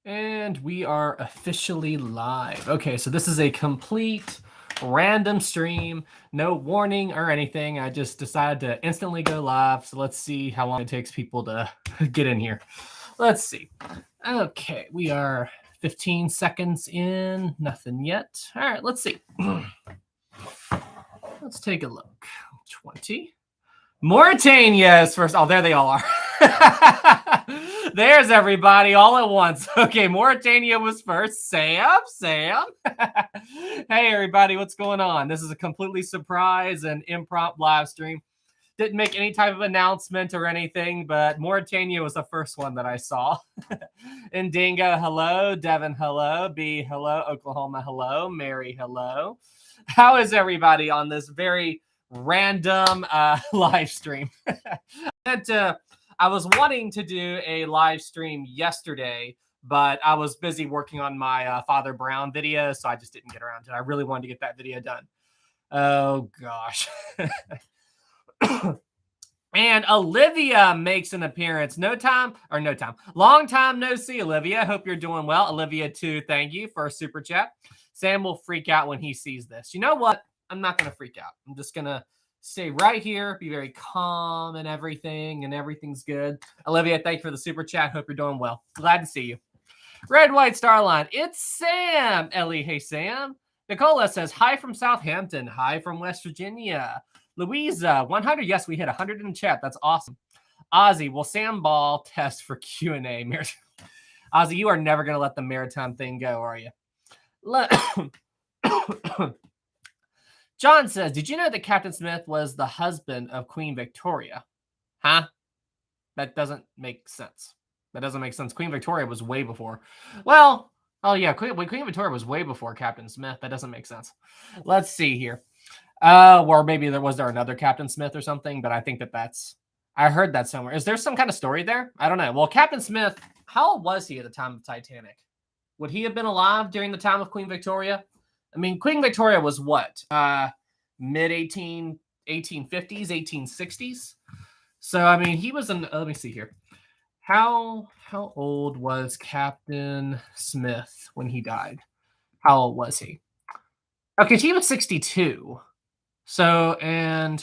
And we are officially live. Okay, so this is a complete random stream, no warning or anything. I just decided to instantly go live. So let's see how long it takes people to get in here. Let's see. Okay, we are 15 seconds in, nothing yet. All right, let's see. Let's take a look. 20. Mauritania is first. Oh, there they all are. There's everybody all at once. Okay, Mauritania was first. Sam. Hey, everybody, what's going on? This is a completely surprise and impromptu live stream. Didn't make any type of announcement or anything, but Mauritania was the first one that I saw. Indingo, hello. Devin, hello. B, hello. Oklahoma, hello. Mary, hello. How is everybody on this very random live stream? I was wanting to do a live stream yesterday, but I was busy working on my Father Brown video, so I just didn't get around to it. I really wanted to get that video done. Oh, gosh. And Olivia makes an appearance. Long time no see, Olivia. Hope you're doing well. Olivia, too, thank you for a super chat. Sam will freak out when he sees this. You know what? I'm not going to freak out. I'm just going to stay right here, be very calm and everything's good. Olivia, thank you for the super chat. Hope you're doing well. Glad to see you. Red, White, Starline. It's Sam. Ellie, hey, Sam. Nicola says, hi from Southampton. Hi from West Virginia. Louisa, 100. Yes, we hit 100 in the chat. That's awesome. Ozzy, will Sam Ball test for Q&A? Ozzy, you are never going to let the Maritime thing go, are you? John says, did you know that Captain Smith was the husband of Queen Victoria? Huh? That doesn't make sense. Queen Victoria was way before. Well, oh yeah, Queen Victoria was way before Captain Smith. That doesn't make sense. Let's see here. Or maybe there was another Captain Smith or something, but I think I heard that somewhere. Is there some kind of story there? I don't know. Well, Captain Smith, how old was he at the time of Titanic? Would he have been alive during the time of Queen Victoria? I mean, Queen Victoria was what? Mid 1850s, 1860s. So, I mean, he was in, let me see here. How old was Captain Smith when he died? How old was he? Okay, he was 62. So, and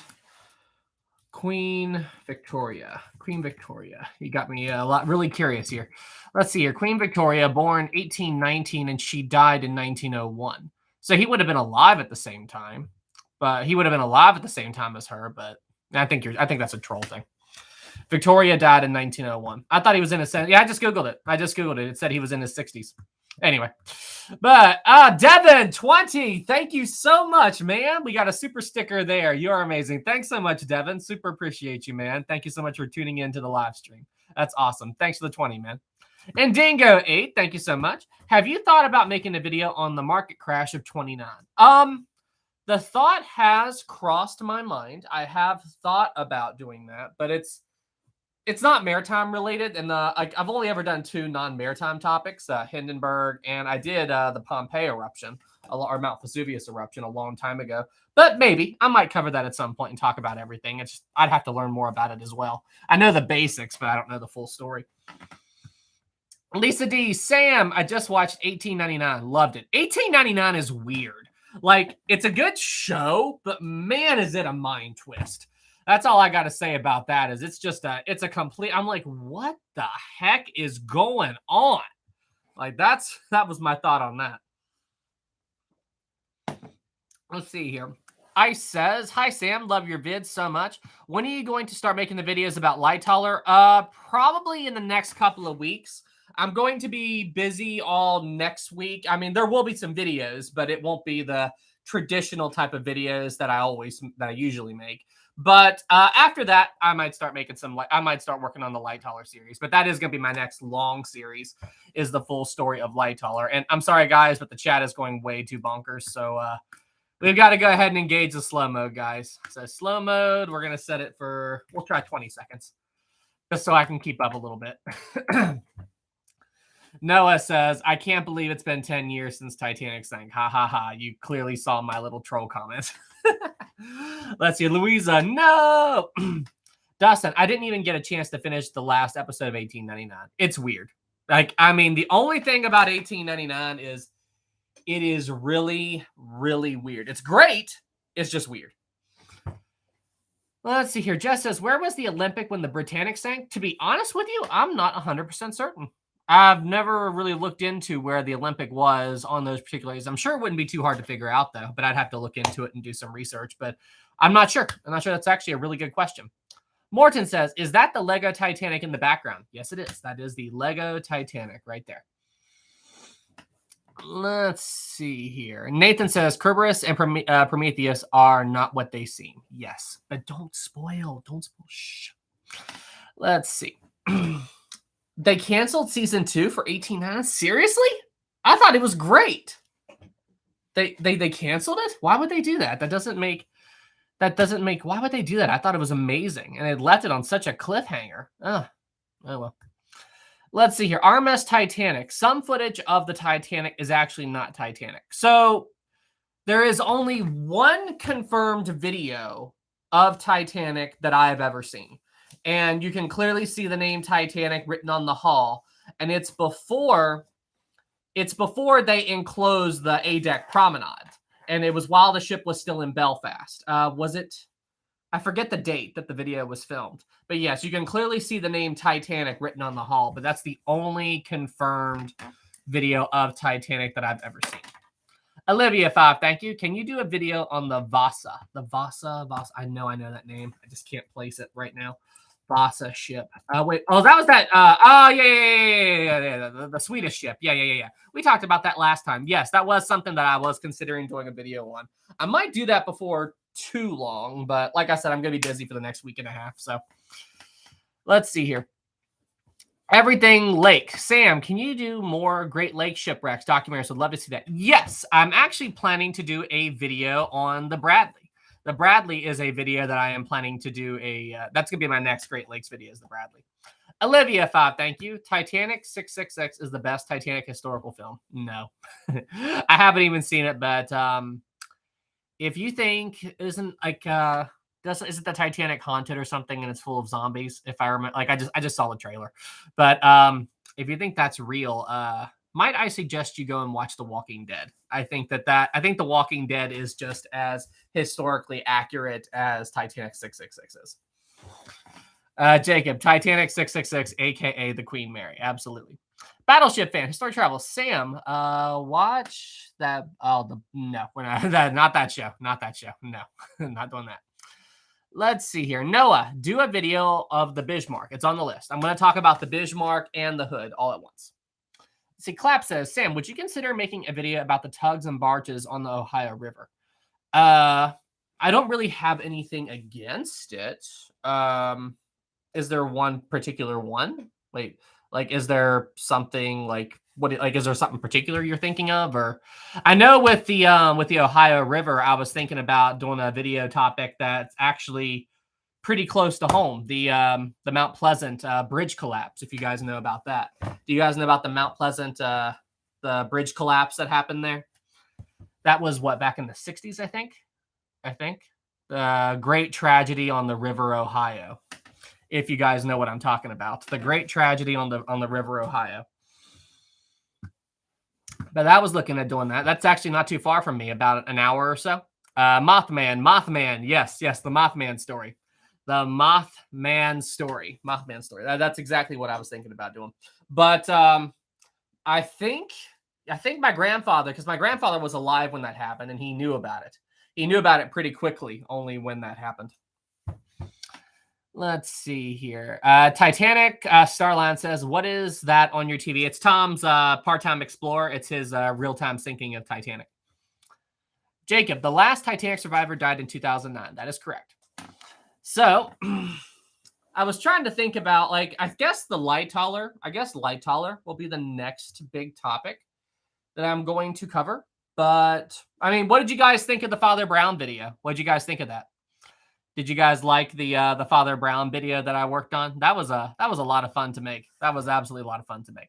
Queen Victoria. You got me really curious here. Let's see here. Queen Victoria, born 1819, and she died in 1901. So he would have been alive at the same time. But he would have been alive at the same time as her. But I think that's a troll thing. Victoria died in 1901. I thought he was in his 70s. Yeah, I just Googled it. It said he was in his 60s. Anyway, but Devin 20, thank you so much, man. We got a super sticker there. You're amazing. Thanks so much, Devin. Super appreciate you, man. Thank you so much for tuning into the live stream. That's awesome. Thanks for the 20, man. And Dingo 8, thank you so much. Have you thought about making a video on the market crash of 29? The thought has crossed my mind. I have thought about doing that, but it's not maritime related, and I've only ever done 2 non-maritime topics, Hindenburg, and I did the Pompeii eruption, or Mount Vesuvius eruption a long time ago. But maybe I might cover that at some point and talk about everything. I'd have to learn more about it as well. I know the basics, but I don't know the full story. Lisa D, Sam, I just watched 1899. Loved it. 1899 is weird. Like, it's a good show, but man, is it a mind twist. That's all I got to say about that. Is it's a complete, I'm like, what the heck is going on? Like, that was my thought on that. Let's see here. Ice says, hi, Sam. Love your vids so much. When are you going to start making the videos about light hauler? Probably in the next couple of weeks. I'm going to be busy all next week. I mean, there will be some videos, but it won't be the traditional type of videos that I usually make. But after that, I might start working on the light hauler series. But that is going to be my next long series, is the full story of light hauler. And I'm sorry, guys, but the chat is going way too bonkers. So we've got to go ahead and engage the slow mode, guys. So slow mode, we're going to set it for, we'll try 20 seconds, just so I can keep up a little bit. Noah says, I can't believe it's been 10 years since Titanic sank. Ha ha ha. You clearly saw my little troll comment. Let's see. Louisa, no. Dustin, I didn't even get a chance to finish the last episode of 1899. It's weird. Like, I mean, the only thing about 1899 is it is really, really weird. It's great. It's just weird. Let's see here. Jess says, where was the Olympic when the Britannic sank? To be honest with you, I'm not 100% certain. I've never really looked into where the Olympic was on those particular days. I'm sure it wouldn't be too hard to figure out, though, but I'd have to look into it and do some research. But I'm not sure. I'm not sure. That's actually a really good question. Morton says, is that the Lego Titanic in the background? Yes, it is. That is the Lego Titanic right there. Let's see here. Nathan says Kerberos and Prometheus are not what they seem. Yes, but don't spoil. Don't spoil. Shh. Let's see. They canceled season 2 for 18.9. Seriously? I thought it was great. They canceled it? Why would they do that? That doesn't make. Why would they do that? I thought it was amazing, and it left it on such a cliffhanger. Oh well. Let's see here. RMS Titanic. Some footage of the Titanic is actually not Titanic. So there is only one confirmed video of Titanic that I have ever seen. And you can clearly see the name Titanic written on the hull. And it's before they enclosed the A-deck promenade. And it was while the ship was still in Belfast. Was it? I forget the date that the video was filmed. But yes, you can clearly see the name Titanic written on the hull. But that's the only confirmed video of Titanic that I've ever seen. Olivia 5, thank you. Can you do a video on the Vasa? The Vasa. I know that name. I just can't place it right now. Vasa ship. Wait. Oh, that was that. Yeah. The Swedish ship. Yeah. We talked about that last time. Yes, that was something that I was considering doing a video on. I might do that before too long, but like I said, I'm going to be busy for the next week and a half. So let's see here. Everything Lake. Sam, can you do more Great Lake shipwrecks documentaries? Would love to see that. Yes, I'm actually planning to do a video on the Bradley. The Bradley is a video that I am planning to do that's going to be my next Great Lakes video is the Bradley. Olivia 5, thank you. Titanic 666 is the best Titanic historical film. No, I haven't even seen it, but if you think isn't the Titanic haunted or something and it's full of zombies? If I remember, like I just saw the trailer, but if you think that's real, might I suggest you go and watch The Walking Dead? I think The Walking Dead is just as historically accurate as Titanic 666 is. Jacob, Titanic 666, aka the Queen Mary, absolutely. Battleship fan, Historic Travel. Sam, watch that. Oh, no, not that show. Not that show. No, not doing that. Let's see here. Noah, do a video of the Bismarck. It's on the list. I'm going to talk about the Bismarck and the Hood all at once. See, Clap says, Sam, would you consider making a video about the tugs and barges on the Ohio River? I don't really have anything against it. Is there one particular one? Wait. Like, is there something is there something particular you're thinking of? Or I know with the Ohio River, I was thinking about doing a video topic that's actually pretty close to home. The Mount Pleasant bridge collapse, if you guys know about that. Do you guys know about the Mount Pleasant the bridge collapse that happened there? That was back in the 60s, I think. The great tragedy on the River Ohio. If you guys know what I'm talking about. The great tragedy on the River Ohio. But I was looking at doing that. That's actually not too far from me, about an hour or so. Mothman. Yes, the Mothman story. The Mothman story. That's exactly what I was thinking about doing. But I think my grandfather, because my grandfather was alive when that happened, and he knew about it. He knew about it pretty quickly, only when that happened. Let's see here. Titanic Starland says, what is that on your TV? It's Tom's Part-Time Explorer. It's his real-time sinking of Titanic. Jacob, the last Titanic survivor died in 2009. That is correct. So I was trying to think about, I guess Light Hauler will be the next big topic that I'm going to cover. But, I mean, what did you guys think of the Father Brown video? What did you guys think of that? Did you guys like the Father Brown video that I worked on? That was a lot of fun to make. That was absolutely a lot of fun to make.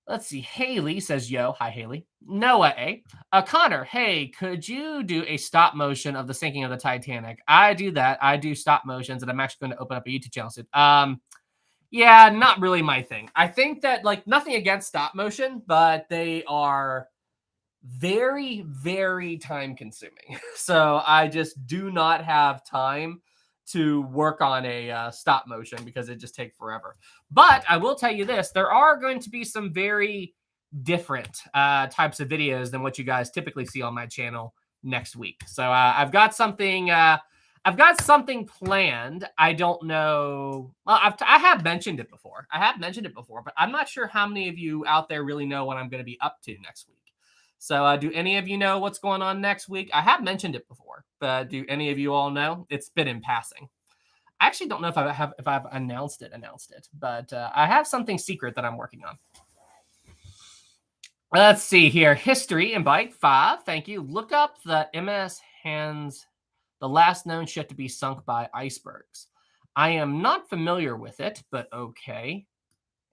Let's see. Haley says, yo. Hi, Haley. Noah A. Connor, hey, could you do a stop motion of the sinking of the Titanic? I do that. I do stop motions, and I'm actually going to open up a YouTube channel soon. Yeah, not really my thing. I think that, like, nothing against stop motion, but they are very, very time consuming. So I just do not have time to work on a stop motion because it just takes forever. But I will tell you this, there are going to be some very different types of videos than what you guys typically see on my channel next week. So I've got something planned. I don't know. Well, I have mentioned it before. I have mentioned it before, but I'm not sure how many of you out there really know what I'm going to be up to next week. So, do any of you know what's going on next week? I have mentioned it before, but do any of you all know? It's been in passing. I actually don't know if I've announced it, but I have something secret that I'm working on. Let's see here. History in Bite 5. Thank you. Look up the MS Hands, the last known ship to be sunk by icebergs. I am not familiar with it, but okay.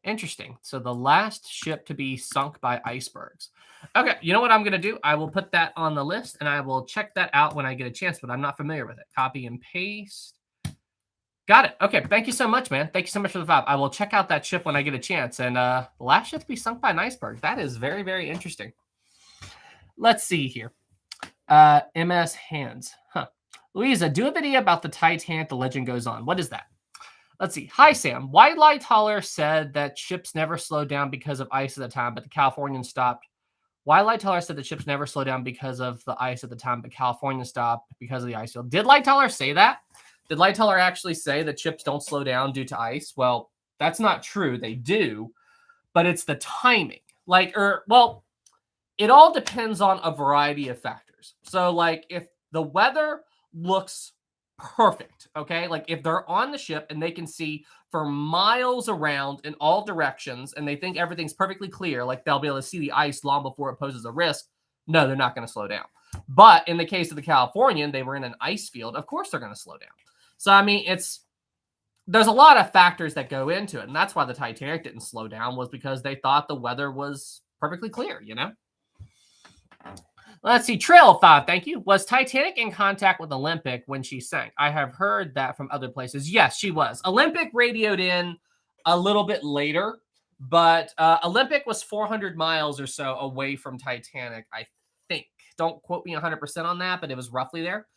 Interesting. So the last ship to be sunk by icebergs. Okay, you know what I'm going to do? I will put that on the list and I will check that out when I get a chance, but I'm not familiar with it. Copy and paste. Got it. Okay, thank you so much, man. Thank you so much for the vibe. I will check out that ship when I get a chance. And the last ship to be sunk by an iceberg. That is very, very interesting. Let's see here. MS Hands. Huh. Louisa, do a video about the Titanic, The Legend Goes On. What is that? Let's see. Hi, Sam. White Light Holler said that ships never slowed down because of ice at the time, but the Californians stopped. White Light Holler said that ships never slowed down because of the ice at the time, but California stopped because of the ice field. Did Light Holler say that? Did Light Holler actually say that ships don't slow down due to ice? Well, that's not true. They do, but it's the timing. It all depends on a variety of factors. So, like, if the weather looks perfect, okay? Like, if they're on the ship and they can see for miles around in all directions and they think everything's perfectly clear, like they'll be able to see the ice long before it poses a risk, no, they're not going to slow down. But in the case of the Californian, they were in an ice field. Of course they're going to slow down. So, I mean, there's a lot of factors that go into it. And that's why the Titanic didn't slow down, was because they thought the weather was perfectly clear, you know? Let's see. Trail 5, thank you. Was Titanic in contact with Olympic when she sank? I have heard that from other places. Yes, she was. Olympic radioed in a little bit later, but Olympic was 400 miles or so away from Titanic, I think. Don't quote me 100% on that, but it was roughly there.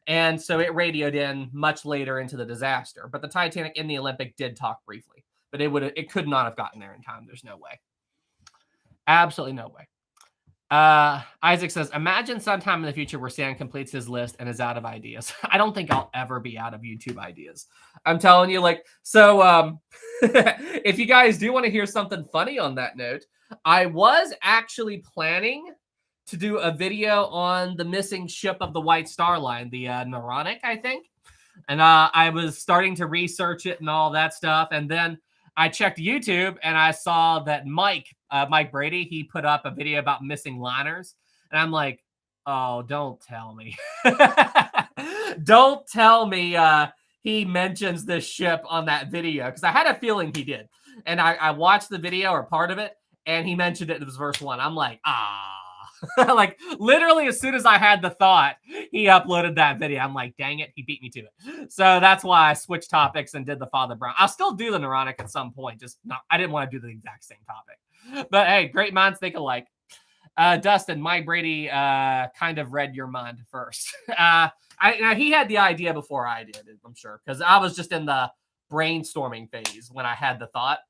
And so it radioed in much later into the disaster. But the Titanic and the Olympic did talk briefly, but it could not have gotten there in time. There's no way. Absolutely no way. Isaac says, imagine sometime in the future where Sam completes his list and is out of ideas. I don't think I'll ever be out of YouTube ideas. I'm telling you, if you guys do want to hear something funny on that note, I was actually planning to do a video on the missing ship of the White Star Line, the Naronic, I think. And I was starting to research it and all that stuff. And then I checked YouTube and I saw that Mike Brady, he put up a video about missing liners. And I'm like, oh, don't tell me. Don't tell me he mentions this ship on that video. Because I had a feeling he did. And I watched the video or part of it, and he mentioned it in verse 1. I'm like, like, literally as soon as I had the thought, he uploaded that video. I'm like, dang it, he beat me to it. So that's why I switched topics and did the Father Brown. I'll still do the Naronic at some point, just not, I didn't want to do the exact same topic. But hey, great minds think alike. Dustin, Mike Brady kind of read your mind first. He had the idea before I did, I'm sure, because I was just in the brainstorming phase when I had the thought.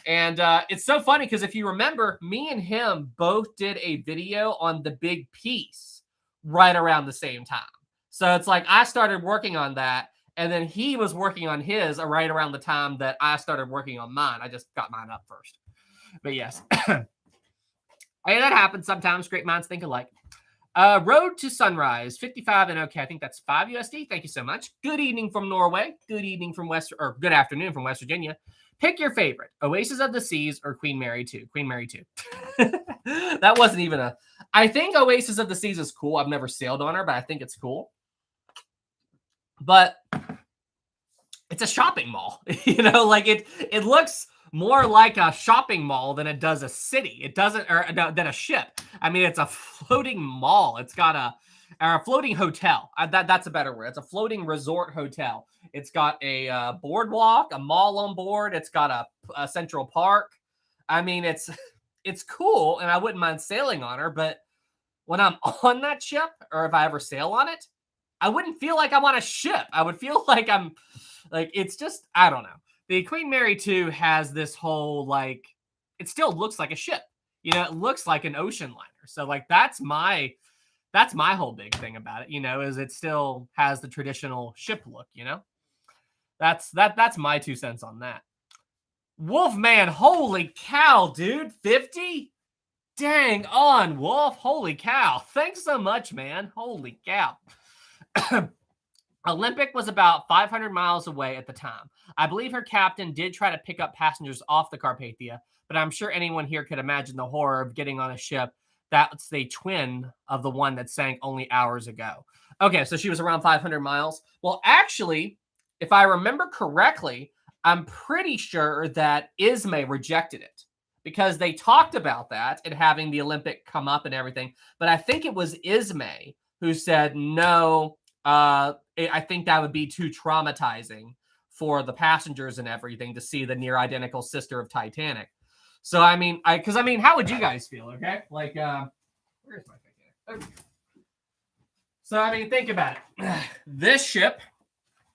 And it's so funny because if you remember, me and him both did a video on the big piece right around the same time. So it's like I started working on that, and then he was working on his right around the time that I started working on mine. I just got mine up first. But yes. Hey, that happens sometimes. Great minds think alike. Road to Sunrise, 55 and okay. I think that's 5 USD. Thank you so much. Good evening from Norway. Good evening from good afternoon from West Virginia. Pick your favorite, Oasis of the Seas or Queen Mary 2. Queen Mary 2. That wasn't even I think Oasis of the Seas is cool. I've never sailed on her, but I think it's cool. But it's a shopping mall. Like it looks more like a shopping mall than it does a city. It doesn't, than a ship. I mean, it's a floating mall. It's got or a floating hotel. That's a better word. It's a floating resort hotel. It's got a boardwalk, a mall on board. It's got a central park. I mean, it's cool, and I wouldn't mind sailing on her. But when I'm on that ship, or if I ever sail on it, I wouldn't feel like I'm on a ship. I would feel like I'm like, it's just, I don't know. The Queen Mary 2 has this whole, like, it still looks like a ship. You know, it looks like an ocean liner. So, like, that's my whole big thing about it, you know, is it still has the traditional ship look, you know? That's my 2 cents on that. Wolfman, holy cow, dude. 50? Dang on, Wolf. Holy cow. Thanks so much, man. Holy cow. Olympic was about 500 miles away at the time. I believe her captain did try to pick up passengers off the Carpathia, but I'm sure anyone here could imagine the horror of getting on a ship that's the twin of the one that sank only hours ago. Okay, so she was around 500 miles. Well, actually, if I remember correctly, I'm pretty sure that Ismay rejected it because they talked about that and having the Olympic come up and everything. But I think it was Ismay who said, no, I think that would be too traumatizing for the passengers and everything to see the near identical sister of Titanic. So, I mean, how would you guys feel? Okay. Like, where's my Titanic? Okay. So, I mean, think about it. This ship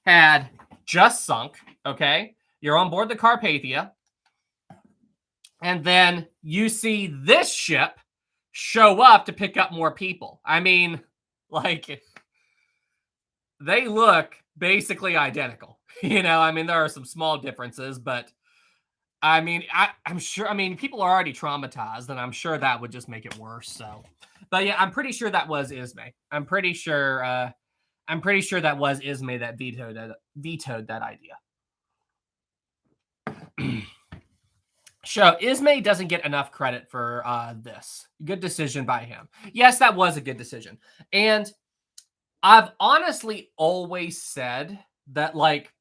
had just sunk. Okay. You're on board the Carpathia. And then you see this ship show up to pick up more people. I mean, like, they look basically identical. You know, I mean, there are some small differences, but I mean, I'm sure, I mean, people are already traumatized, and I'm sure that would just make it worse. So, but yeah, I'm pretty sure that was Ismay. I'm pretty sure that was Ismay that vetoed that idea. So Ismay doesn't get enough credit for this. Good decision by him. Yes, that was a good decision. And I've honestly always said that, like,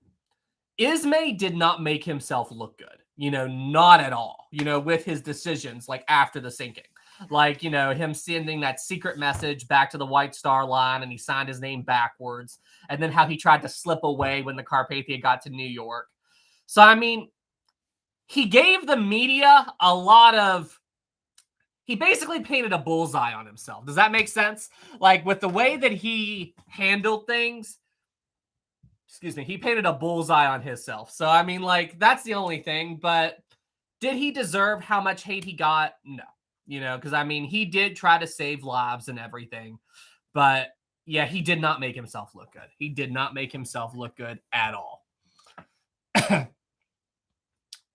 Ismay did not make himself look good. You know, not at all. You know, with his decisions, like, after the sinking. Like, you know, him sending that secret message back to the White Star Line, and he signed his name backwards. And then how he tried to slip away when the Carpathia got to New York. So, I mean, he gave the media a lot of... He basically painted a bullseye on himself. Does that make sense? Like, with the way that he handled things, he painted a bullseye on himself. So, I mean, like, that's the only thing. But did he deserve how much hate he got? No. You know, because, I mean, he did try to save lives and everything. But, yeah, he did not make himself look good. He did not make himself look good at all.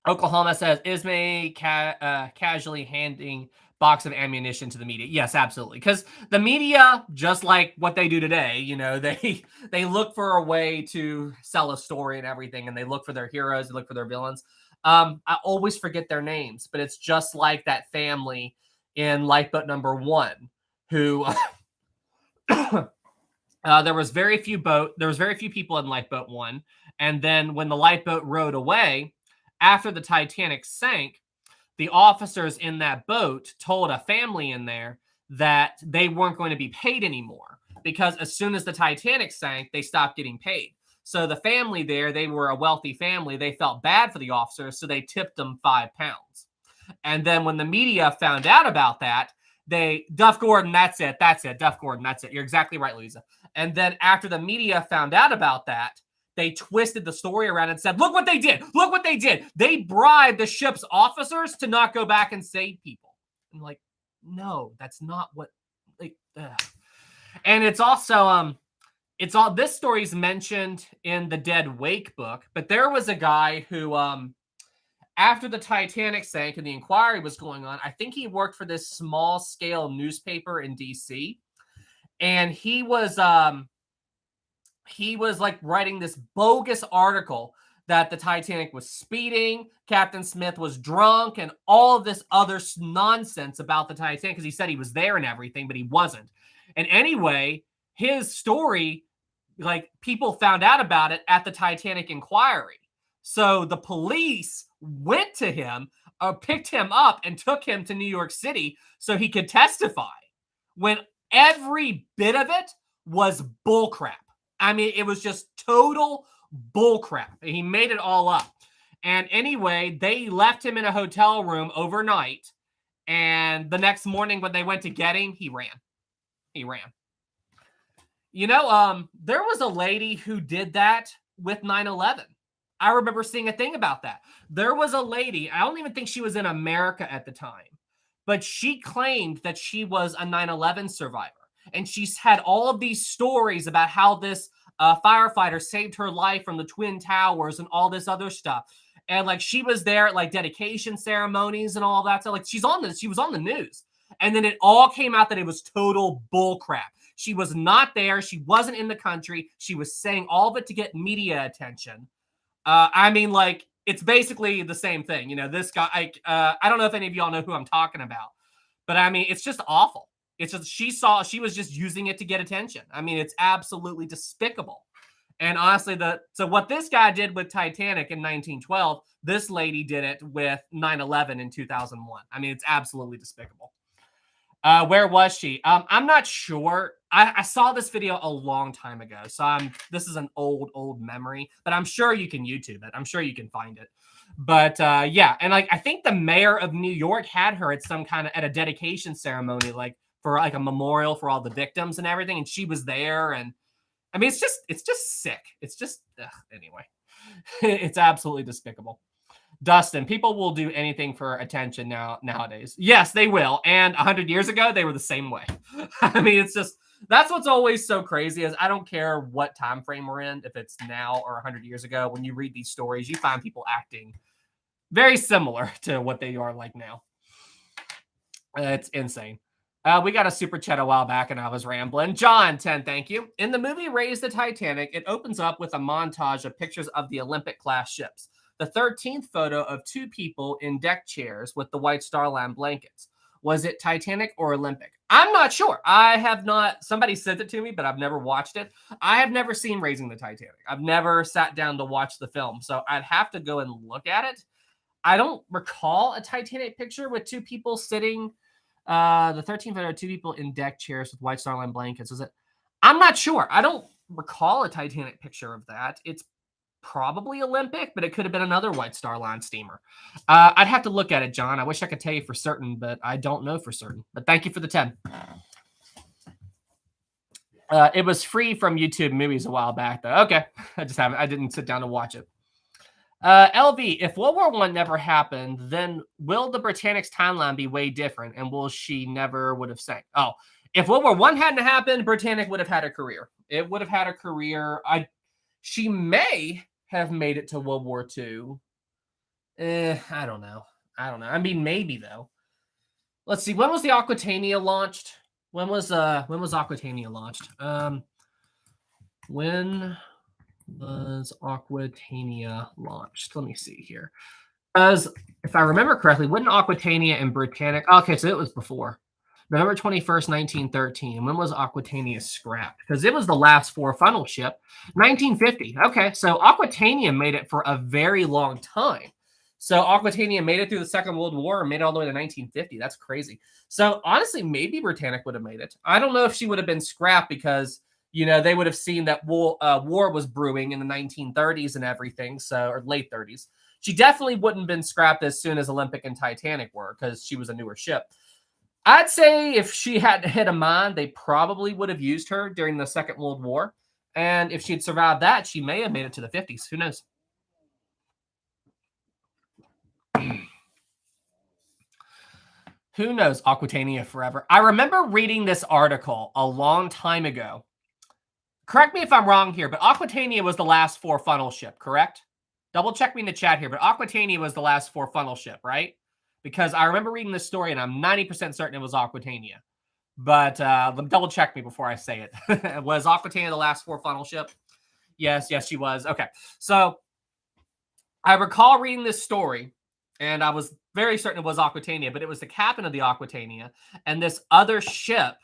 Oklahoma says, Ismay casually handing box of ammunition to the media. Yes, absolutely. Because the media, just like what they do today, you know, they look for a way to sell a story and everything, and they look for their heroes, they look for their villains. I always forget their names, but it's just like that family in Lifeboat number 1 who there was very few people in Lifeboat 1, and then when the lifeboat rode away after the Titanic sank, the officers in that boat told a family in there that they weren't going to be paid anymore because as soon as the Titanic sank, they stopped getting paid. So the family there, they were a wealthy family. They felt bad for the officers, so they tipped them £5. And then when the media found out about that, Duff Gordon, that's it. Duff Gordon, that's it. You're exactly right, Lisa. And then after the media found out about that, they twisted the story around and said, look what they did. Look what they did. They bribed the ship's officers to not go back and save people. I'm like, no, that's not what... Like, and it's also... this story's mentioned in the Dead Wake book, but there was a guy who... after the Titanic sank and the inquiry was going on, I think he worked for this small-scale newspaper in D.C., and he was like writing this bogus article that the Titanic was speeding, Captain Smith was drunk, and all of this other nonsense about the Titanic because he said he was there and everything, but he wasn't. And anyway, his story, like, people found out about it at the Titanic inquiry. So the police went to him, picked him up, and took him to New York City so he could testify. When Every bit of it was bullcrap. I mean, it was just total bullcrap. He made it all up. And anyway, they left him in a hotel room overnight. And the next morning when they went to get him, he ran. He ran. There was a lady who did that with 9/11. I remember seeing a thing about that. There was a lady, I don't even think she was in America at the time, but she claimed that she was a 9/11 survivor. And she's had all of these stories about how this firefighter saved her life from the Twin Towers and all this other stuff. And like she was there at like dedication ceremonies and all that. So like she was on the news. And then it all came out that it was total bull crap. She was not there. She wasn't in the country. She was saying all of it to get media attention. I mean, like, it's basically the same thing. This guy, I don't know if any of y'all know who I'm talking about, but I mean, it's just awful. It's just, she was just using it to get attention. I mean, it's absolutely despicable. And honestly, so what this guy did with Titanic in 1912, this lady did it with 9/11 in 2001. I mean, it's absolutely despicable. Where was she? I'm not sure. I saw this video a long time ago, so this is an old memory, but I'm sure you can YouTube it. I'm sure you can find it. But yeah, and like I think the mayor of New York had her at at a dedication ceremony, like for like a memorial for all the victims and everything, and she was there. And I mean, it's just sick. It's just anyway, it's absolutely despicable. Dustin, people will do anything for attention nowadays. Yes, they will. And 100 years ago, they were the same way. I mean, it's just, that's what's always so crazy is I don't care what time frame we're in, if it's now or 100 years ago. When you read these stories, you find people acting very similar to what they are like now. It's insane. We got a super chat a while back and I was rambling. John 10, thank you. In the movie Raise the Titanic, it opens up with a montage of pictures of the Olympic class ships. The 13th photo of two people in deck chairs with the White Star Line blankets. Was it Titanic or Olympic? I'm not sure. I have not. Somebody sent it to me, but I've never watched it. I have never seen Raising the Titanic. I've never sat down to watch the film, so I'd have to go and look at it. I don't recall a Titanic picture with two people sitting. The 13th photo of two people in deck chairs with White Star Line blankets. Was it? I'm not sure. I don't recall a Titanic picture of that. It's probably Olympic, but it could have been another White Star Line steamer. I'd have to look at it, John. I wish I could tell you for certain, but I don't know for certain. But thank you for the 10. It was free from YouTube Movies a while back, though. Okay, I didn't sit down to watch it. LV, if World War I never happened, then will the Britannic's timeline be way different, and will she never would have sank? Oh, if World War I hadn't happened, Britannic would have had a career. It would have had a career. She may have made it to World War II. I don't know. I mean, maybe though. Let's see. When was the Aquitania launched? When was Aquitania launched? When was Aquitania launched? Let me see here. Because if I remember correctly, wasn't Aquitania and Britannic? Okay, so it was before. November 21st, 1913. When was Aquitania scrapped? Because it was the last four funnel ship. 1950. Okay, so Aquitania made it for a very long time. So Aquitania made it through the Second World War and made it all the way to 1950. That's crazy. So honestly, maybe Britannic would have made it. I don't know if she would have been scrapped because, they would have seen that war was brewing in the 1930s and everything, or late 30s. She definitely wouldn't have been scrapped as soon as Olympic and Titanic were because she was a newer ship. I'd say if she hadn't hit a mine, they probably would have used her during the Second World War. And if she'd survived that, she may have made it to the 50s. Who knows? Who knows? Aquitania forever. I remember reading this article a long time ago. Correct me if I'm wrong here, but Aquitania was the last four funnel ship, correct? Double check me in the chat here, but Aquitania was the last four funnel ship, right? Because I remember reading this story, and I'm 90% certain it was Aquitania. But double check me before I say it. Was Aquitania the last four funnel ship? Yes, she was. Okay. So I recall reading this story, and I was very certain it was Aquitania, but it was the captain of the Aquitania, and this other ship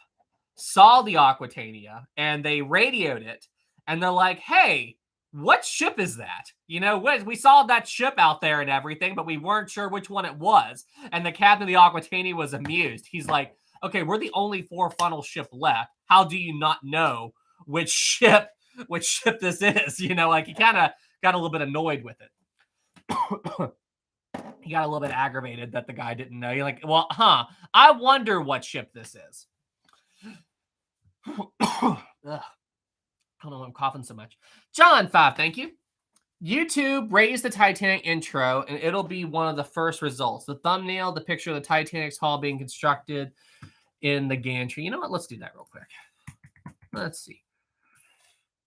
saw the Aquitania, and they radioed it, and they're like, hey, what ship is that? We saw that ship out there and everything, but we weren't sure which one it was. And the captain of the Aquitania was amused. He's like, okay, we're the only 4 funnel ship left. How do you not know which ship this is? You know, like he kind of got a little bit annoyed with it. He got a little bit aggravated that the guy didn't know. You're like, well, I wonder what ship this is. Ugh. I don't know why I'm coughing so much. John 5, thank you. YouTube raise the Titanic intro, and it'll be one of the first results. The thumbnail, the picture of the Titanic's hull being constructed in the gantry. You know what? Let's do that real quick. Let's see.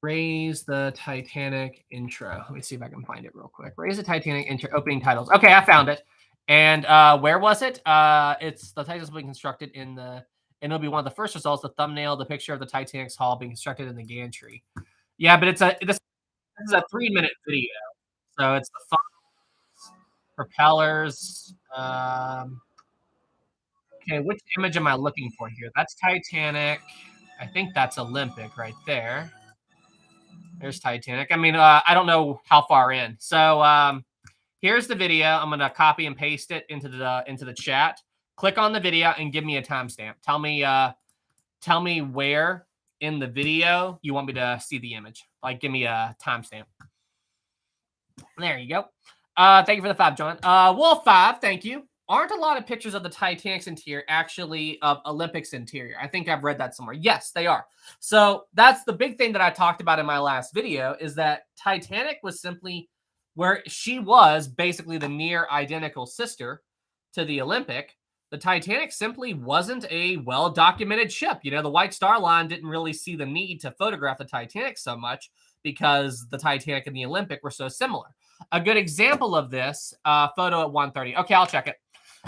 Raise the Titanic intro. Let me see if I can find it real quick. Raise the Titanic intro opening titles. Okay, I found it. And where was it? It's the Titanic's being constructed in the, and it'll be one of the first results. The thumbnail, the picture of the Titanic's hull being constructed in the gantry. Yeah, but this is a 3-minute video, so it's the funnels, propellers. Okay, which image am I looking for here? That's Titanic. I think that's Olympic right there. There's Titanic. I mean, I don't know how far in. So here's the video. I'm gonna copy and paste it into the chat. Click on the video and give me a timestamp. Tell me where in the video you want me to see the image. Like, give me a timestamp. There you go. Thank you for the 5, John. Wolf 5, thank you. Aren't a lot of pictures of the Titanic's interior actually of Olympic's interior? I think I've read that somewhere. Yes, they are. So that's the big thing that I talked about in my last video, is that Titanic was simply where she was basically the near identical sister to the Olympic. The Titanic simply wasn't a well-documented ship. You know, the White Star Line didn't really see the need to photograph the Titanic so much because the Titanic and the Olympic were so similar. A good example of this, photo at 1:30. Okay, I'll check it.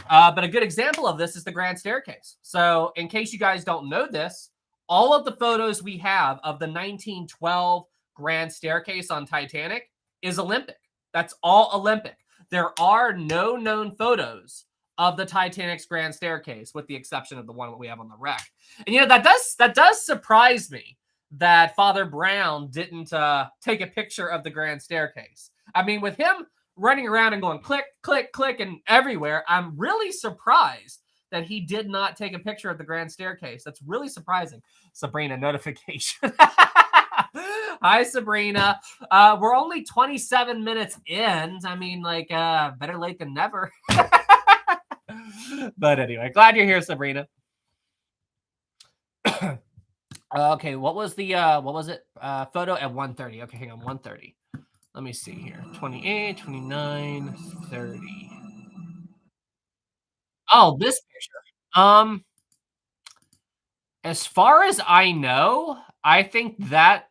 But a good example of this is the Grand Staircase. So in case you guys don't know this, all of the photos we have of the 1912 Grand Staircase on Titanic is Olympic. That's all Olympic. There are no known photos of the Titanic's Grand Staircase, with the exception of the one that we have on the wreck. And, you know, that does surprise me that Father Brown didn't take a picture of the Grand Staircase. I mean, with him running around and going click, click, click, and everywhere, I'm really surprised that he did not take a picture of the Grand Staircase. That's really surprising. Sabrina, notification. Hi, Sabrina. We're only 27 minutes in. I mean, like, better late than never. But anyway, glad you're here, Sabrina. Okay, what was it? Photo at 1:30. Okay, hang on, 1:30. Let me see here. 28, 29, 30. Oh, this picture. As far as I know, I think that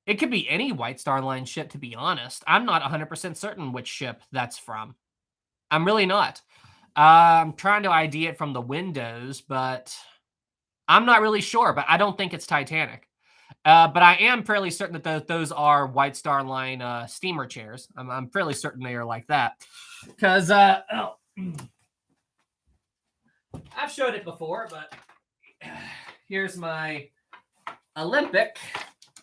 it could be any White Star Line ship, to be honest. I'm not 100% certain which ship that's from. I'm really not. I'm trying to ID it from the windows, but I'm not really sure. But I don't think it's Titanic. But I am fairly certain that those are White Star Line steamer chairs. I'm fairly certain they are like that. Because I've showed it before, but here's my Olympic.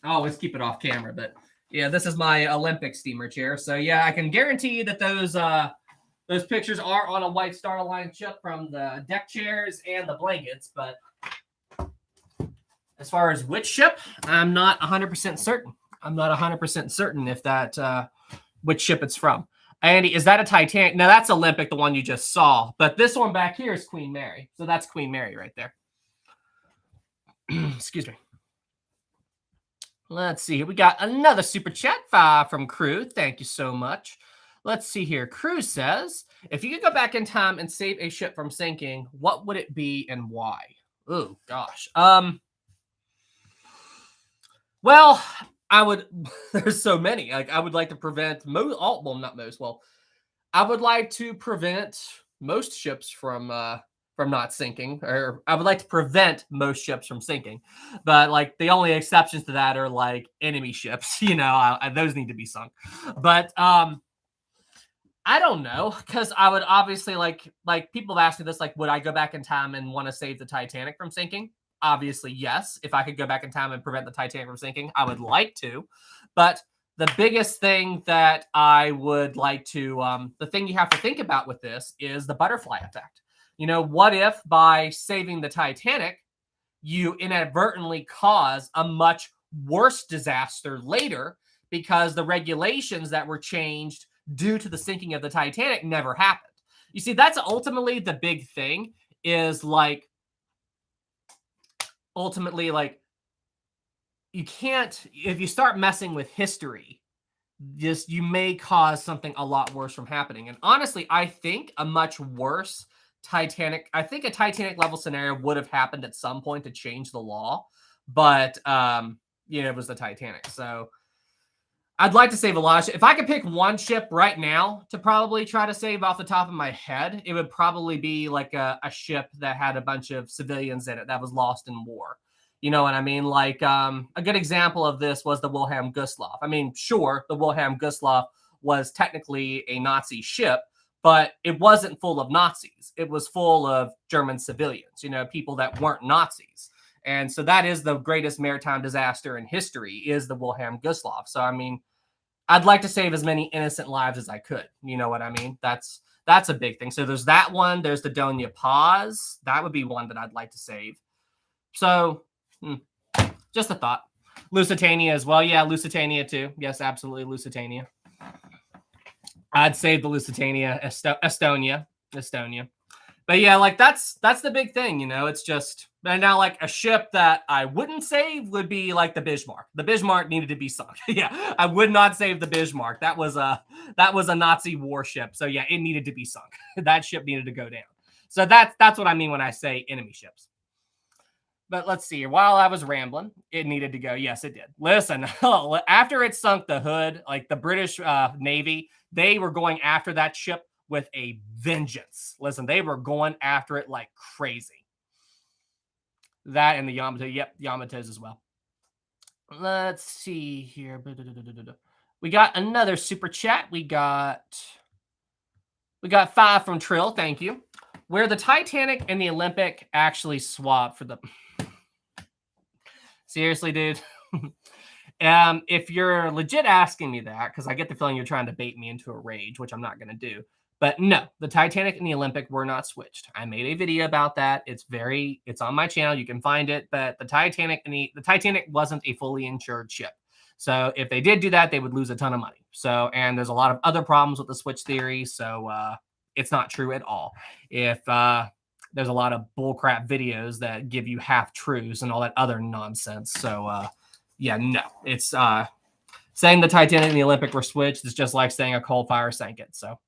I always keep it off camera, but yeah, this is my Olympic steamer chair. So yeah, I can guarantee you that those pictures are on a White Star Line ship from the deck chairs and the blankets, but as far as which ship, I'm not 100% certain. I'm not 100% certain if that which ship it's from. Andy, is that a Titanic? No, that's Olympic, the one you just saw. But this one back here is Queen Mary. So that's Queen Mary right there. Excuse me. Let's see here. We got another super chat from Crew. Thank you so much. Let's see here. Crew says, if you could go back in time and save a ship from sinking, what would it be and why? Oh, gosh. Well, I would, there's so many. Like, I would like to prevent I would like to prevent most ships from not sinking, or I would like to prevent most ships from sinking. But like the only exceptions to that are like enemy ships, you know, those need to be sunk. But I don't know, because I would obviously like people have asked me this, like, would I go back in time and want to save the Titanic from sinking? Obviously, yes. If I could go back in time and prevent the Titanic from sinking, I would like to. But the biggest thing that I would like to, the thing you have to think about with this is the butterfly effect. You know, what if by saving the Titanic, you inadvertently cause a much worse disaster later because the regulations that were changed due to the sinking of the Titanic never happened? You see, that's ultimately the big thing, is like, ultimately, like, you can't, if you start messing with history, just, you may cause something a lot worse from happening. And honestly, I think a much worse Titanic, I think a Titanic level scenario would have happened at some point to change the law, but you know, it was the Titanic. So I'd like to save a lot of ship. If I could pick one ship right now to probably try to save off the top of my head, it would probably be like a ship that had a bunch of civilians in it that was lost in war. You know what I mean? Like, a good example of this was the Wilhelm Gustloff. I mean, sure, the Wilhelm Gustloff was technically a Nazi ship, but it wasn't full of Nazis. It was full of German civilians, you know, people that weren't Nazis. And so that is the greatest maritime disaster in history, is the Wilhelm Gustloff. So, I mean, I'd like to save as many innocent lives as I could. You know what I mean? That's a big thing. So there's that one. There's the Doña Paz. That would be one that I'd like to save. So just a thought. Lusitania as well. Yeah, Lusitania too. Yes, absolutely, Lusitania. I'd save the Lusitania, Estonia. But yeah, like, that's the big thing, you know. It's just, and now, like, a ship that I wouldn't save would be like the Bismarck. The Bismarck needed to be sunk. Yeah, I would not save the Bismarck. That was a Nazi warship. So yeah, it needed to be sunk. That ship needed to go down. So that's what I mean when I say enemy ships. But let's see. While I was rambling, it needed to go. Yes, it did. Listen, after it sunk the Hood, like, the British Navy, they were going after that ship with a vengeance. Listen, they were going after it like crazy. That and the Yamato. Yep, Yamatos as well. Let's see here. We got another super chat. We got 5 from Trill. Thank you. Where the Titanic and the Olympic actually swapped for the... Seriously, dude. If you're legit asking me that, because I get the feeling you're trying to bait me into a rage, which I'm not going to do. But no, the Titanic and the Olympic were not switched. I made a video about that. It's on my channel. You can find it. But the Titanic wasn't a fully insured ship. So if they did do that, they would lose a ton of money. So, and there's a lot of other problems with the switch theory. So it's not true at all. If there's a lot of bullcrap videos that give you half truths and all that other nonsense. So yeah, no, it's saying the Titanic and the Olympic were switched is just like saying a coal fire sank it. So.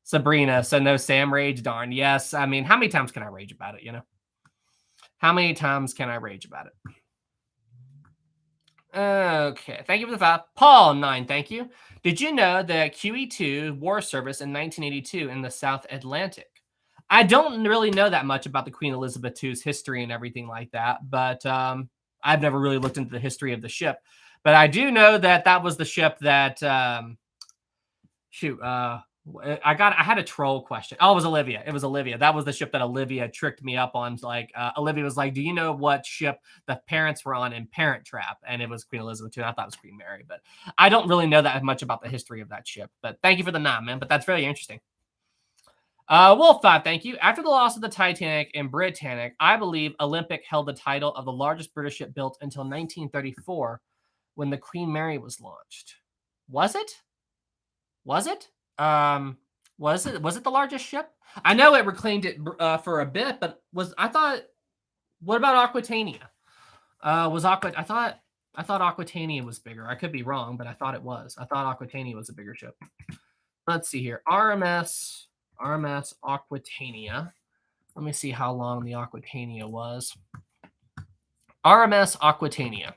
Sabrina, so no Sam rage, darn. Yes, I mean, how many times can I rage about it, you know? How many times can I rage about it? Okay, thank you for the 5. Paul, 9, thank you. Did you know that QE2 wore service in 1982 in the South Atlantic? I don't really know that much about the Queen Elizabeth II's history and everything like that, but I've never really looked into the history of the ship. But I do know that that was the ship that, I had a troll question. Oh, it was Olivia. It was Olivia. That was the ship that Olivia tricked me up on. Like, Olivia was like, do you know what ship the parents were on in Parent Trap? And it was Queen Elizabeth II. I thought it was Queen Mary, but I don't really know that much about the history of that ship. But thank you for the nod, man. But that's very interesting. Wolf 5, thank you. After the loss of the Titanic and Britannic, I believe Olympic held the title of the largest British ship built until 1934 when the Queen Mary was launched. Was it? Was it? Was it the largest ship? I know it reclaimed it for a bit, but what about Aquitania? I thought Aquitania was bigger. I could be wrong, but I thought it was. I thought Aquitania was a bigger ship. Let's see here. RMS Aquitania. Let me see how long the Aquitania was. RMS Aquitania.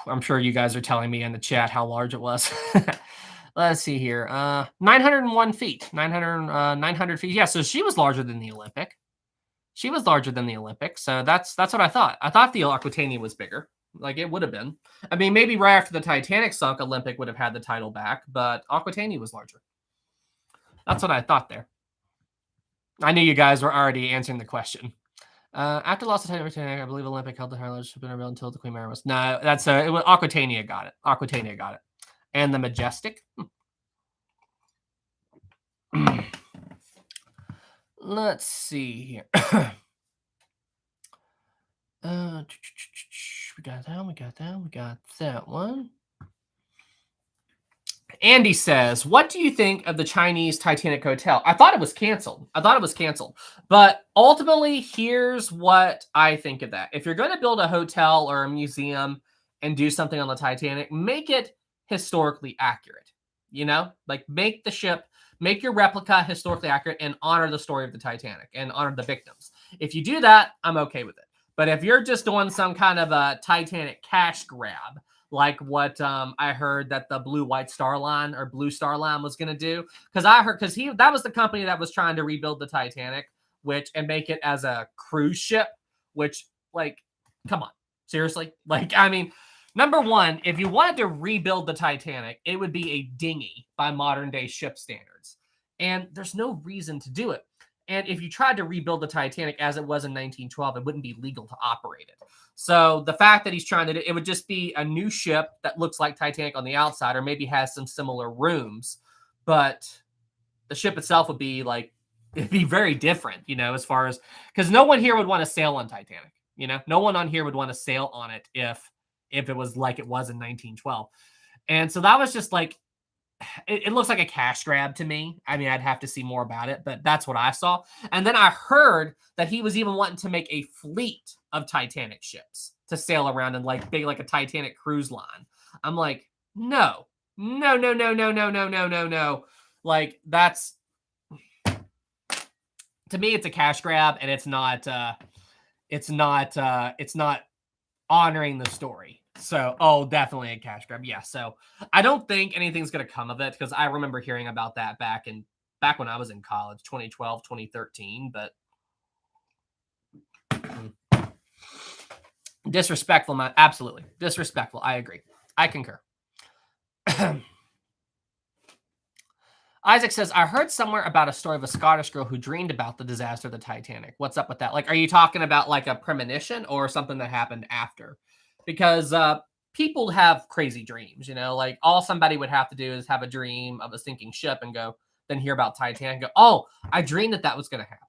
I'm sure you guys are telling me in the chat how large it was. Let's see here. 901 feet. 900 feet. Yeah, so she was larger than the Olympic. She was larger than the Olympic. So that's what I thought. I thought the Aquitania was bigger. Like, it would have been. I mean, maybe right after the Titanic sunk, Olympic would have had the title back, but Aquitania was larger. That's what I thought there. I knew you guys were already answering the question. After the loss of Titanic, I believe Olympic held the largest ship in a real until the Queen Mary was. No, that's it was Aquitania got it. Aquitania got it. And the Majestic. Let's see here. We got that. We got that. We got that one. Andy says, "What do you think of the Chinese Titanic hotel?" I thought it was canceled. But ultimately, here's what I think of that. If you're going to build a hotel or a museum and do something on the Titanic, make it historically accurate. You know, like make the ship, make your replica historically accurate and honor the story of the Titanic and honor the victims. If you do that, I'm okay with it. But if you're just doing some kind of a Titanic cash grab, like what I heard that the Blue Star Line was going to do, because that was the company that was trying to rebuild the Titanic, and make it as a cruise ship, which, like, come on, seriously, like, I mean, number one, if you wanted to rebuild the Titanic, it would be a dinghy by modern day ship standards, and there's no reason to do it. And if you tried to rebuild the Titanic as it was in 1912, it wouldn't be legal to operate it. So the fact that he's trying to do it would just be a new ship that looks like Titanic on the outside, or maybe has some similar rooms, but the ship itself would be like, it'd be very different, you know, as far as, because no one here would want to sail on Titanic. You know, no one on here would want to sail on it if it was like it was in 1912. And so that was just like, it looks like a cash grab to me. I mean, I'd have to see more about it, but that's what I saw. And then I heard that he was even wanting to make a fleet of Titanic ships to sail around and like big, like a Titanic cruise line. I'm like, no. Like, that's, to me, it's a cash grab, and it's not honoring the story. So, definitely a cash grab. Yeah. So I don't think anything's going to come of it, because I remember hearing about that back when I was in college, 2012, 2013, but disrespectful, man. Absolutely disrespectful. I agree. I concur. Isaac says, I heard somewhere about a story of a Scottish girl who dreamed about the disaster of the Titanic. What's up with that? Like, are you talking about like a premonition or something that happened after? Because people have crazy dreams, you know, like all somebody would have to do is have a dream of a sinking ship and then hear about Titanic and go, oh, I dreamed that was going to happen.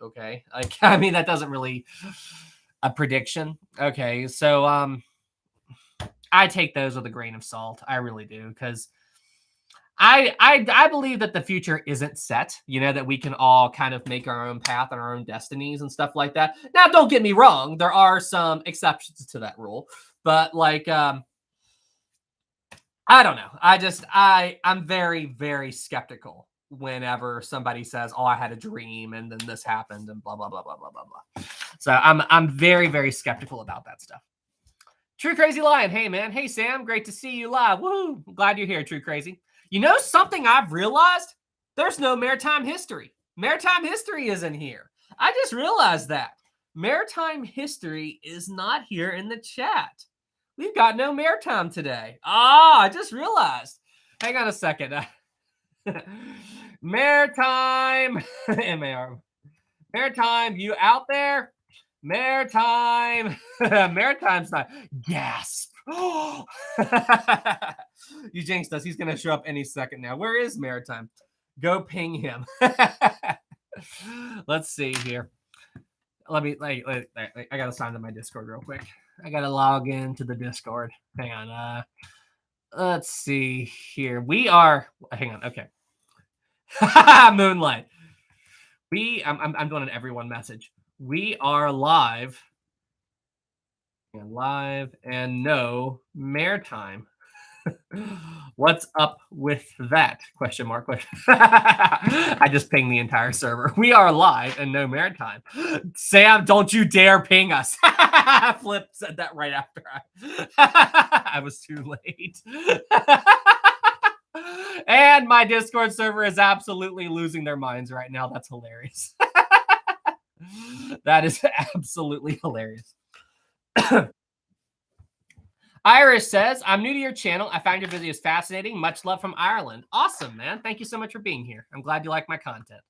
Okay. Like, I mean, that doesn't really a prediction. Okay. So I take those with a grain of salt. I really do, because I believe that the future isn't set, you know, that we can all kind of make our own path and our own destinies and stuff like that. Now, don't get me wrong. There are some exceptions to that rule, but like, I don't know. I'm very, very skeptical whenever somebody says, oh, I had a dream and then this happened and blah, blah, blah, blah, blah, blah, blah. So I'm very, very skeptical about that stuff. True Crazy Lion. Hey, man. Hey, Sam. Great to see you live. Woohoo. Glad you're here, True Crazy. You know something I've realized? There's no maritime history. Maritime history isn't here. I just realized that. Maritime history is not here in the chat. We've got no maritime today. I just realized. Hang on a second. Maritime. M-A-R. Maritime, you out there? Maritime. Maritime's not. Gasp. You jinxed us. He's going to show up any second now. Where is Maritime? Go ping him. Let's see here. I got to sign to my Discord real quick. I got to log into the Discord. Hang on. Let's see here. Hang on. Okay. Moonlight. I'm doing an everyone message. We are live. And no maritime. What's up with that? Question mark. I just pinged the entire server. We are live and no maritime. Sam, don't you dare ping us. Flip said that right after I was too late. And my Discord server is absolutely losing their minds right now. That's hilarious. That is absolutely hilarious. Iris says, I'm new to your channel. I found your videos fascinating. Much love from Ireland. Awesome, man. Thank you so much for being here. I'm glad you like my content.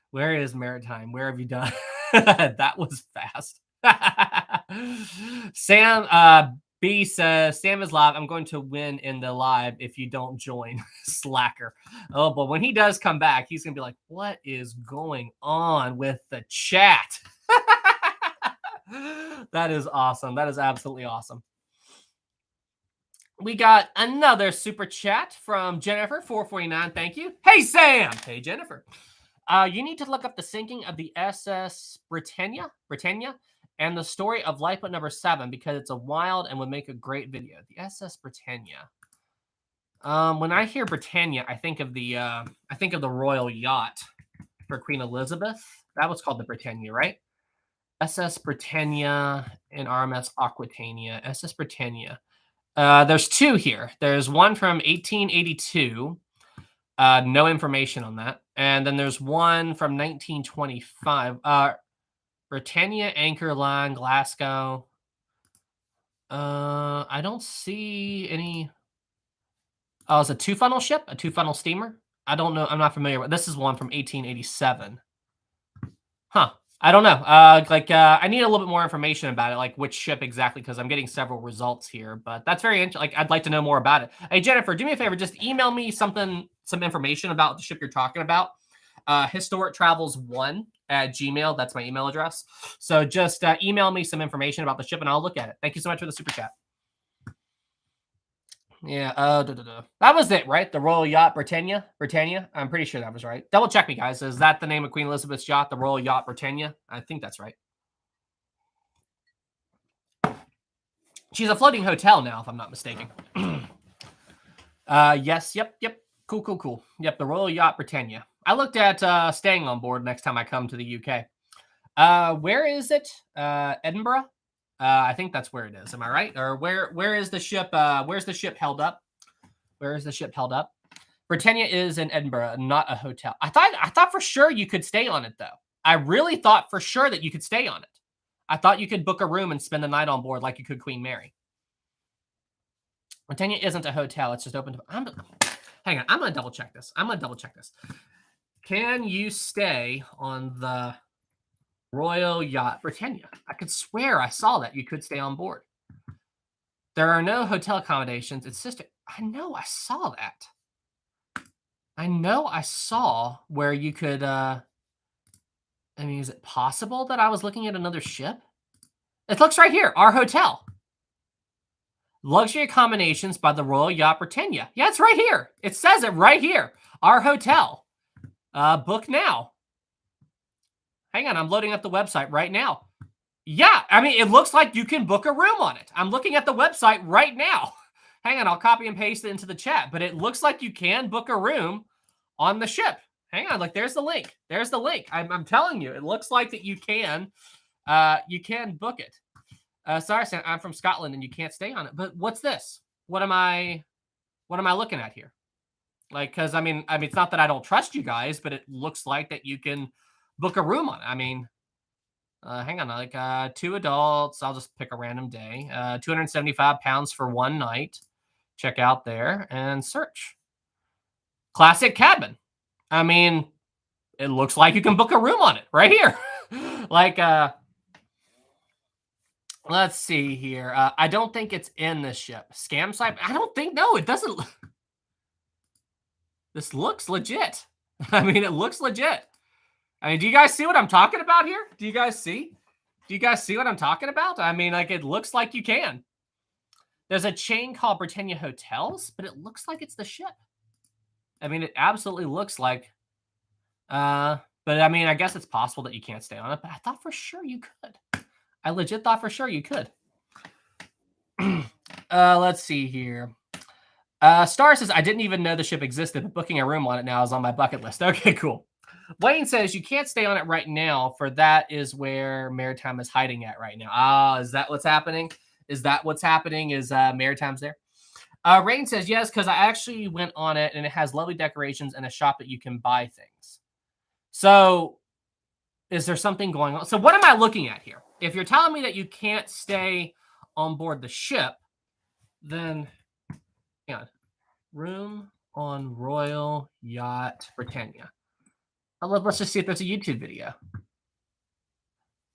Where is Maritime? Where have you done? That was fast. Sam, B says, Sam is live. I'm going to win in the live if you don't join. Slacker. Oh, but when he does come back, he's going to be like, what is going on with the chat? That is awesome. That is absolutely awesome. We got another super chat from Jennifer, 449. Thank you. Hey, Sam. Hey, Jennifer. You need to look up the sinking of the SS Britannia, and the story of Lifeboat number 7 because it's a wild and would make a great video. The SS Britannia. When I hear Britannia, I think of the royal yacht for Queen Elizabeth. That was called the Britannia, right? SS Britannia and RMS Aquitania. SS Britannia. There's two here. There's one from 1882. No information on that. And then there's one from 1925. Britannia Anchor Line, Glasgow. I don't see any. Oh, it's a two-funnel ship? A two-funnel steamer? I don't know. I'm not familiar with. This is one from 1887. Huh. I don't know. I need a little bit more information about it, like which ship exactly, because I'm getting several results here. But that's very interesting. Like, I'd like to know more about it. Hey, Jennifer, do me a favor. Just email me some information about the ship you're talking about. historictravels1@gmail. That's my email address. So just email me some information about the ship, and I'll look at it. Thank you so much for the super chat. Yeah, that was it, right? The Royal Yacht Britannia. I'm pretty sure that was right. Double check me, guys. Is that the name of Queen Elizabeth's yacht, the Royal Yacht Britannia? I think that's right. She's a floating hotel now, if I'm not mistaken. Yes, yep. Cool. Yep, the Royal Yacht Britannia. I looked at staying on board next time I come to the UK. Where is it? Edinburgh? I think that's where it is. Am I right? Or where is the ship? Where's the ship held up? Where is the ship held up? Britannia is in Edinburgh, not a hotel. I thought for sure you could stay on it, though. I really thought for sure that you could stay on it. I thought you could book a room and spend the night on board like you could Queen Mary. Britannia isn't a hotel. It's just open to... hang on. I'm going to double check this. Can you stay on the Royal Yacht Britannia? I could swear I saw that you could stay on board. There are no hotel accommodations. It's just... I know I saw that. I know I saw where you could... I mean, is it possible that I was looking at another ship? It looks right here. Our hotel. Luxury accommodations by the Royal Yacht Britannia. Yeah, it's right here. It says it right here. Our hotel. Book now. Hang on, I'm loading up the website right now. Yeah, I mean, it looks like you can book a room on it. I'm looking at the website right now. Hang on, I'll copy and paste it into the chat. But it looks like you can book a room on the ship. Hang on, like there's the link. There's the link. I'm telling you, it looks like that you can book it. Sorry, Sam, I'm from Scotland and you can't stay on it. But what's this? What am I looking at here? Like, because I mean, it's not that I don't trust you guys, but it looks like that you can book a room on it. I mean, hang on, like 2 adults. I'll just pick a random day. 275 pounds for one night. Check out there and search. Classic cabin. I mean, it looks like you can book a room on it right here. Like, let's see here. I don't think it's in this ship. Scam site? I don't think. No, it doesn't. This looks legit. I mean, it looks legit. I mean, do you guys see what I'm talking about here? Do you guys see what I'm talking about? I mean, like, it looks like you can. There's a chain called Britannia Hotels, but it looks like it's the ship. I mean, it absolutely looks like. But I mean, I guess it's possible that you can't stay on it. But I thought for sure you could. I legit thought for sure you could. Let's see here. Star says, I didn't even know the ship existed, but booking a room on it now is on my bucket list. Okay, cool. Wayne says, you can't stay on it right now, for that is where Maritime is hiding at right now. Ah, is that what's happening? Is Maritime's there? Rain says, yes, because I actually went on it, and it has lovely decorations and a shop that you can buy things. So, is there something going on? So, what am I looking at here? If you're telling me that you can't stay on board the ship, then, hang on. Room on Royal Yacht Britannia. Let's just see if there's a YouTube video.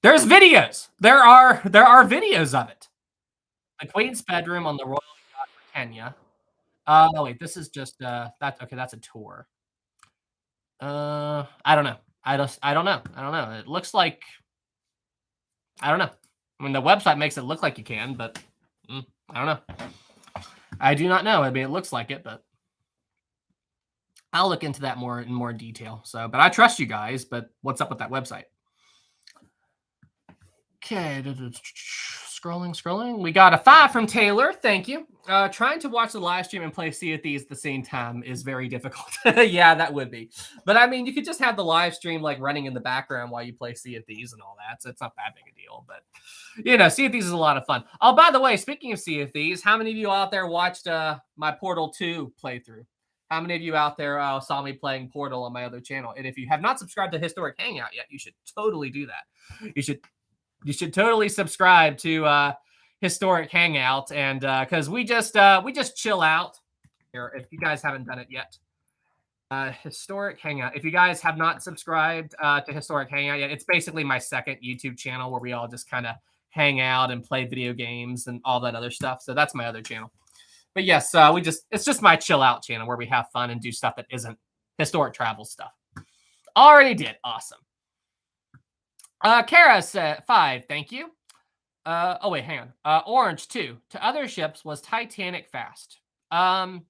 There's videos. There are videos of it. The Queen's bedroom on the Royal Yacht Britannia. Oh wait, this is just that's okay. That's a tour. I don't know. I don't know. I don't know. It looks like I don't know. I mean, the website makes it look like you can, but I don't know. I do not know. I mean, it looks like it, but I'll look into that more in more detail. So, but I trust you guys. But what's up with that website? Okay, scrolling. We got a 5 from Taylor. Thank you. Trying to watch the live stream and play Sea of Thieves at the same time is very difficult. Yeah, that would be. But I mean, you could just have the live stream like running in the background while you play Sea of Thieves and all that. So it's not that big a deal. But Sea of Thieves is a lot of fun. Oh, by the way, speaking of Sea of Thieves, how many of you out there watched my Portal 2 playthrough? How many of you out there saw me playing Portal on my other channel? And if you have not subscribed to Historic Hangout yet, you should totally do that. You should totally subscribe to Historic Hangout, and because we just chill out here. If you guys haven't done it yet, Historic Hangout. If you guys have not subscribed to Historic Hangout yet, it's basically my second YouTube channel where we all just kind of hang out and play video games and all that other stuff. So that's my other channel. But yes, it's just my chill out channel where we have fun and do stuff that isn't historic travel stuff. Already did. Awesome. Kara said 5, thank you. Oh wait, hang on. Orange 2. To other ships, was Titanic fast? To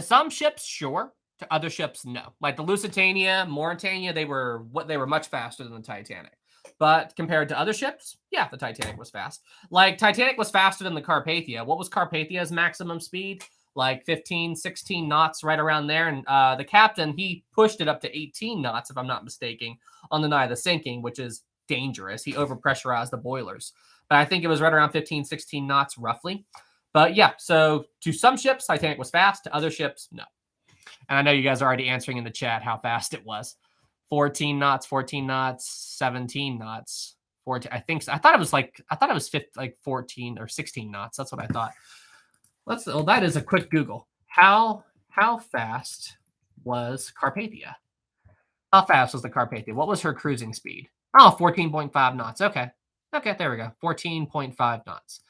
some ships, sure. To other ships, no. Like the Lusitania, Mauritania, they were much faster than the Titanic. But compared to other ships, yeah, the Titanic was fast. Like Titanic was faster than the Carpathia. What was Carpathia's maximum speed? Like 15, 16 knots, right around there. And the captain, he pushed it up to 18 knots, if I'm not mistaken, on the night of the sinking, which is dangerous. He overpressurized the boilers. But I think it was right around 15, 16 knots roughly. But yeah, so to some ships, Titanic was fast. To other ships, no. And I know you guys are already answering in the chat how fast it was. 14 knots, 14 knots, 17 knots. 14. I think so. I thought it was 14 or 16 knots. That's what I thought. That is a quick Google. How fast was Carpathia? How fast was the Carpathia? What was her cruising speed? Oh, 14.5 knots. Okay, there we go. 14.5 knots.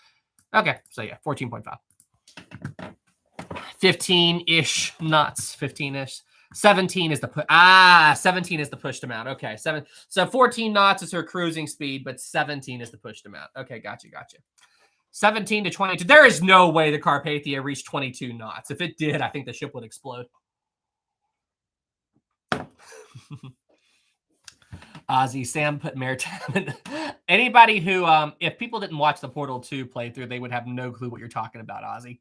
Okay, so yeah, 14.5. 15-ish knots. 15-ish. 17 is the 17 is the pushed amount. Okay, 14 knots is her cruising speed, but 17 is the pushed amount. Okay, gotcha. 17 to 22. There is no way the Carpathia reached 22 knots. If it did, I think the ship would explode. Ozzy, Sam put Maritime. Anybody who, if people didn't watch the Portal 2 playthrough, they would have no clue what you're talking about, Ozzy.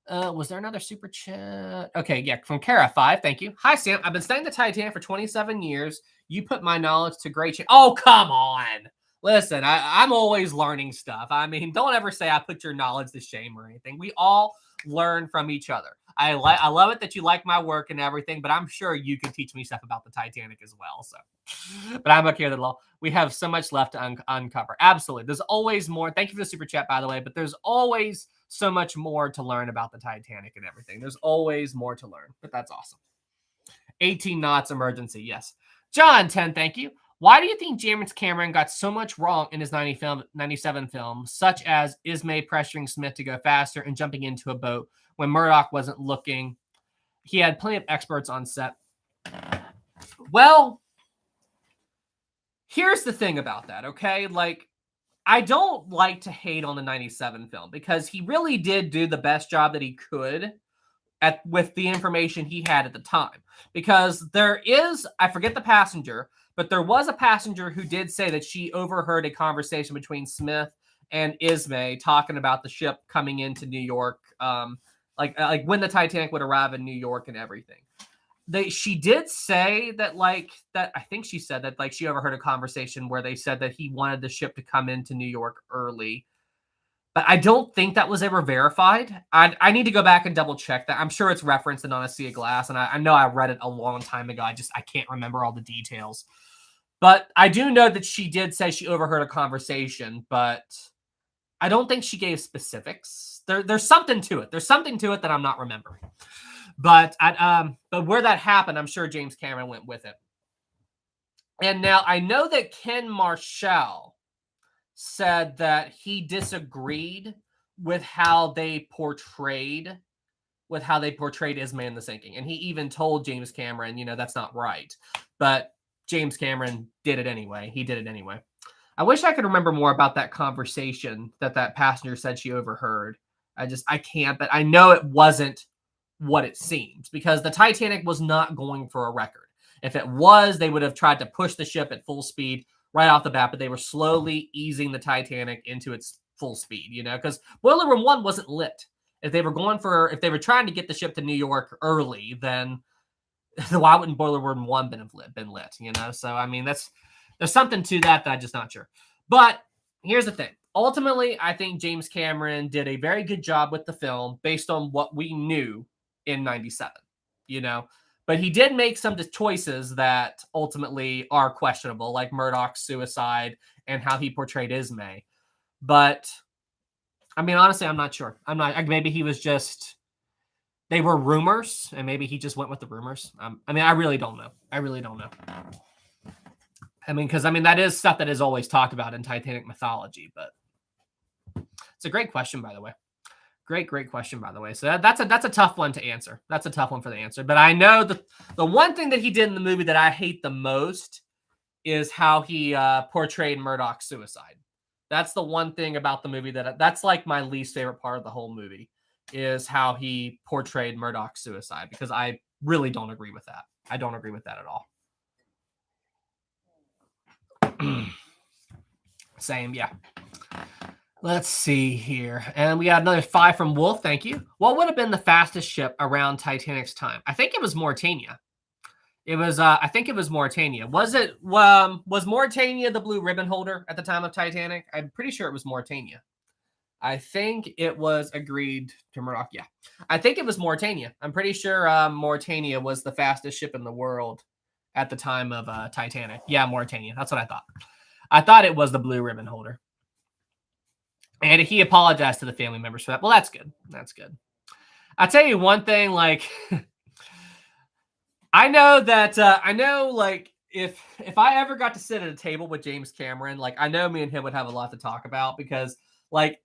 Was there another super chat? Okay, yeah, from Kara 5. Thank you. Hi, Sam. I've been studying the Titanic for 27 years. You put my knowledge to great shame. Oh, come on. Listen, I'm always learning stuff. I mean, don't ever say I put your knowledge to shame or anything. We all learn from each other. I love it that you like my work and everything, but I'm sure you can teach me stuff about the Titanic as well. So, but I'm okay with it all. We have so much left to uncover. Absolutely. There's always more. Thank you for the super chat, by the way, but there's always so much more to learn about the Titanic and everything. There's always more to learn, but that's awesome. 18 knots emergency. Yes. John 10. Thank you. Why do you think James Cameron got so much wrong in his 97 film, such as Ismay pressuring Smith to go faster and jumping into a boat when Murdoch wasn't looking? He had plenty of experts on set. Well, here's the thing about that, okay? Like, I don't like to hate on the 97 film because he really did do the best job that he could with the information he had at the time. Because there is, I forget the passenger, but there was a passenger who did say that she overheard a conversation between Smith and Ismay talking about the ship coming into New York, like when the Titanic would arrive in New York and everything. She did say that I think she said that she overheard a conversation where they said that he wanted the ship to come into New York early. But I don't think that was ever verified. I need to go back and double check that. I'm sure it's referenced in On a Sea of Glass, and I know I read it a long time ago. I can't remember all the details. But I do know that she did say she overheard a conversation, but I don't think she gave specifics. There's something to it. There's something to it that I'm not remembering. But where that happened, I'm sure James Cameron went with it. And now I know that Ken Marshall said that he disagreed with how they portrayed Ismay in the sinking. And he even told James Cameron, that's not right. But James Cameron did it anyway. He did it anyway. I wish I could remember more about that conversation that passenger said she overheard. I can't, but I know it wasn't what it seems, because the Titanic was not going for a record. If it was, they would have tried to push the ship at full speed right off the bat, but they were slowly easing the Titanic into its full speed, because Boiler Room 1 wasn't lit. If they were trying to get the ship to New York early, then why wouldn't Boiler Room 1 been lit, So, I mean, there's something to that I'm just not sure. But here's the thing. Ultimately, I think James Cameron did a very good job with the film based on what we knew in 97, But he did make some choices that ultimately are questionable, like Murdoch's suicide and how he portrayed Ismay. But, I mean, honestly, I'm not sure. Maybe he was just, they were rumors, and maybe he just went with the rumors. I really don't know. Because, that is stuff that is always talked about in Titanic mythology, but it's a great question, by the way. Great question, by the way. So that's a tough one to answer. That's a tough one for the answer. But I know the one thing that he did in the movie that I hate the most is how he portrayed Murdoch's suicide. That's the one thing about the movie that's like my least favorite part of the whole movie, is how he portrayed Murdoch's suicide, because I really don't agree with that. I don't agree with that at all. Same, yeah. Let's see here. And we got another 5 from Wolf. Thank you. What would have been the fastest ship around Titanic's time? I think it was Mauritania. I think it was Mauritania. Was Mauritania the blue ribbon holder at the time of Titanic? I'm pretty sure it was Mauritania. I think it was agreed to Murdoch. Yeah. I think it was Mauritania. I'm pretty sure Mauritania was the fastest ship in the world at the time of Titanic. Yeah, Mauritania. That's what I thought. I thought it was the blue ribbon holder. And he apologized to the family members for that. Well, that's good. That's good. I'll tell you one thing, like, I know if I ever got to sit at a table with James Cameron, like, I know me and him would have a lot to talk about, because, like,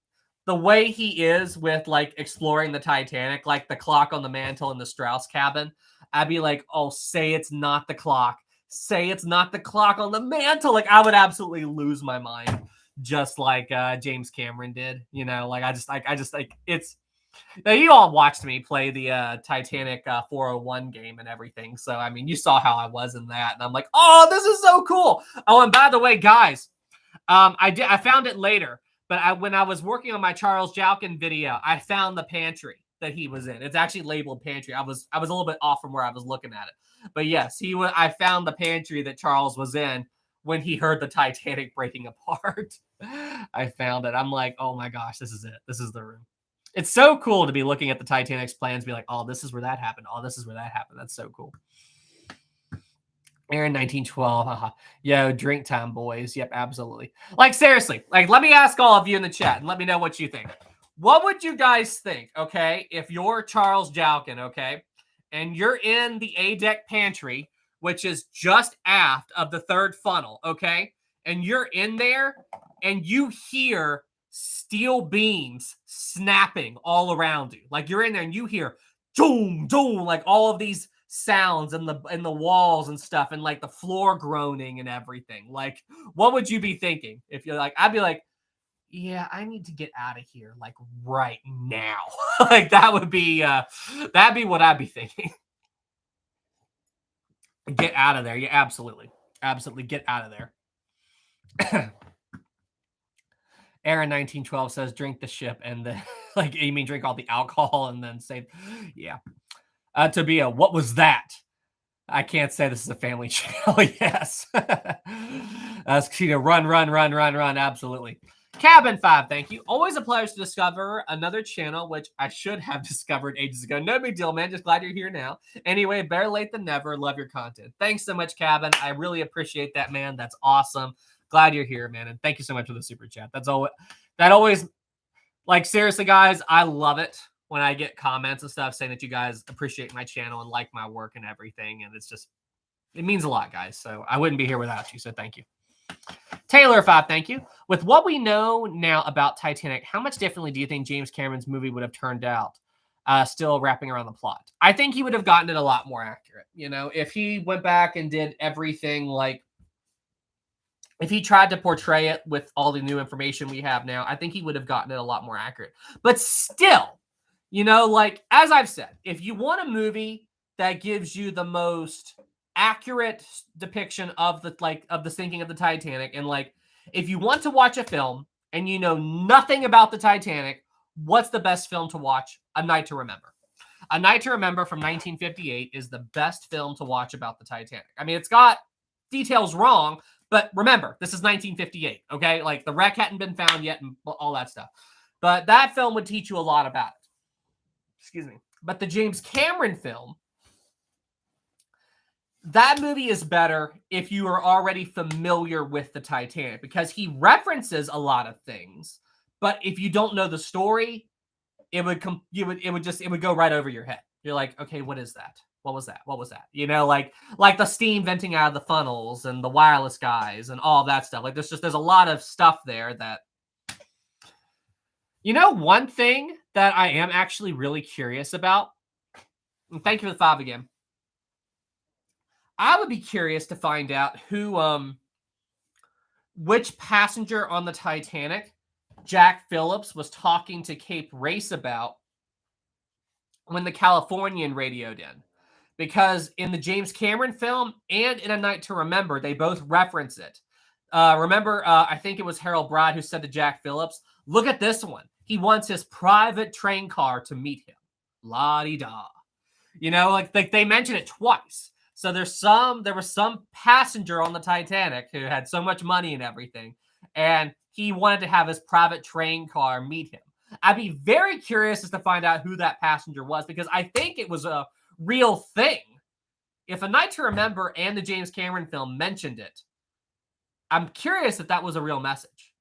the way he is with, like, exploring the Titanic, like the clock on the mantle in the Strauss cabin, I'd be like, oh, say it's not the clock. Say it's not the clock on the mantle. Like, I would absolutely lose my mind, just like James Cameron did. It's. Now, you all watched me play the Titanic 401 game and everything. So, I mean, you saw how I was in that. And I'm like, oh, this is so cool. Oh, and by the way, guys, I found it later. But when I was working on my Charles Jalkin video, I found the pantry that he was in. It's actually labeled pantry. I was a little bit off from where I was looking at it. But yes, I found the pantry that Charles was in when he heard the Titanic breaking apart. I found it. I'm like, oh my gosh, this is it. This is the room. It's so cool to be looking at the Titanic's plans, be like, oh, this is where that happened. Oh, this is where that happened. That's so cool. Aaron 1912. Haha. Yo, drink time, boys. Yep, absolutely. Like, seriously, like, let me ask all of you in the chat and let me know what you think. What would you guys think, okay, if you're Charles Jalkin, okay, and you're in the A-deck pantry, which is just aft of the third funnel, okay, and you're in there and you hear steel beams snapping all around you. Like, you're in there and you hear doom, doom, like all of these sounds in the walls and stuff, and like the floor groaning and everything. Like, what would you be thinking? If you're like, I'd be like, yeah, I need to get out of here, like, right now. Like, that'd be what I'd be thinking. Get out of there. Yeah, absolutely. Absolutely get out of there. Aaron 1912 says, drink the ship, and then, like, you mean drink all the alcohol and then say, yeah. Tabia, what was that? I can't say this is a family channel. Yes. Run. Absolutely. Cabin 5, thank you. Always a pleasure to discover another channel, which I should have discovered ages ago. No big deal, man. Just glad you're here now. Anyway, better late than never. Love your content. Thanks so much, Cabin. I really appreciate that, man. That's awesome. Glad you're here, man. And thank you so much for the super chat. That always, like, seriously, guys, I love it when I get comments and stuff saying that you guys appreciate my channel and like my work and everything. And it means a lot, guys. So I wouldn't be here without you. So thank you. Taylor 5, thank you. With what we know now about Titanic, how much differently do you think James Cameron's movie would have turned out? Still wrapping around the plot. I think he would have gotten it a lot more accurate. You know, if he went back and did everything like, if he tried to portray it with all the new information we have now, I think he would have gotten it a lot more accurate. But still, you know, like, as I've said, if you want a movie that gives you the most accurate depiction of the sinking of the Titanic, and like, if you want to watch a film and you know nothing about the Titanic, what's the best film to watch? A Night to Remember. A Night to Remember from 1958 is the best film to watch about the Titanic. I mean, it's got details wrong, but remember, this is 1958, okay? Like, the wreck hadn't been found yet and all that stuff. But that film would teach you a lot about it. Excuse me. But the James Cameron film, that movie is better if you are already familiar with the Titanic, because he references a lot of things. But if you don't know the story, it would go right over your head. You're like, okay, what is that? What was that? What was that? You know, like the steam venting out of the funnels and the wireless guys and all that stuff. Like, there's a lot of stuff there that, you know, one thing that I am actually really curious about, and thank you for the 5 again. I would be curious to find out which passenger on the Titanic Jack Phillips was talking to Cape Race about when the Californian radioed in. Because in the James Cameron film and in A Night to Remember, they both reference it. Remember, I think it was Harold Bride who said to Jack Phillips, look at this one. He wants his private train car to meet him. La-di-da. You know, like they mention it twice. So there was some passenger on the Titanic who had so much money and everything, and he wanted to have his private train car meet him. I'd be very curious as to find out who that passenger was, because I think it was a real thing. If A Night to Remember and the James Cameron film mentioned it, I'm curious if that was a real message.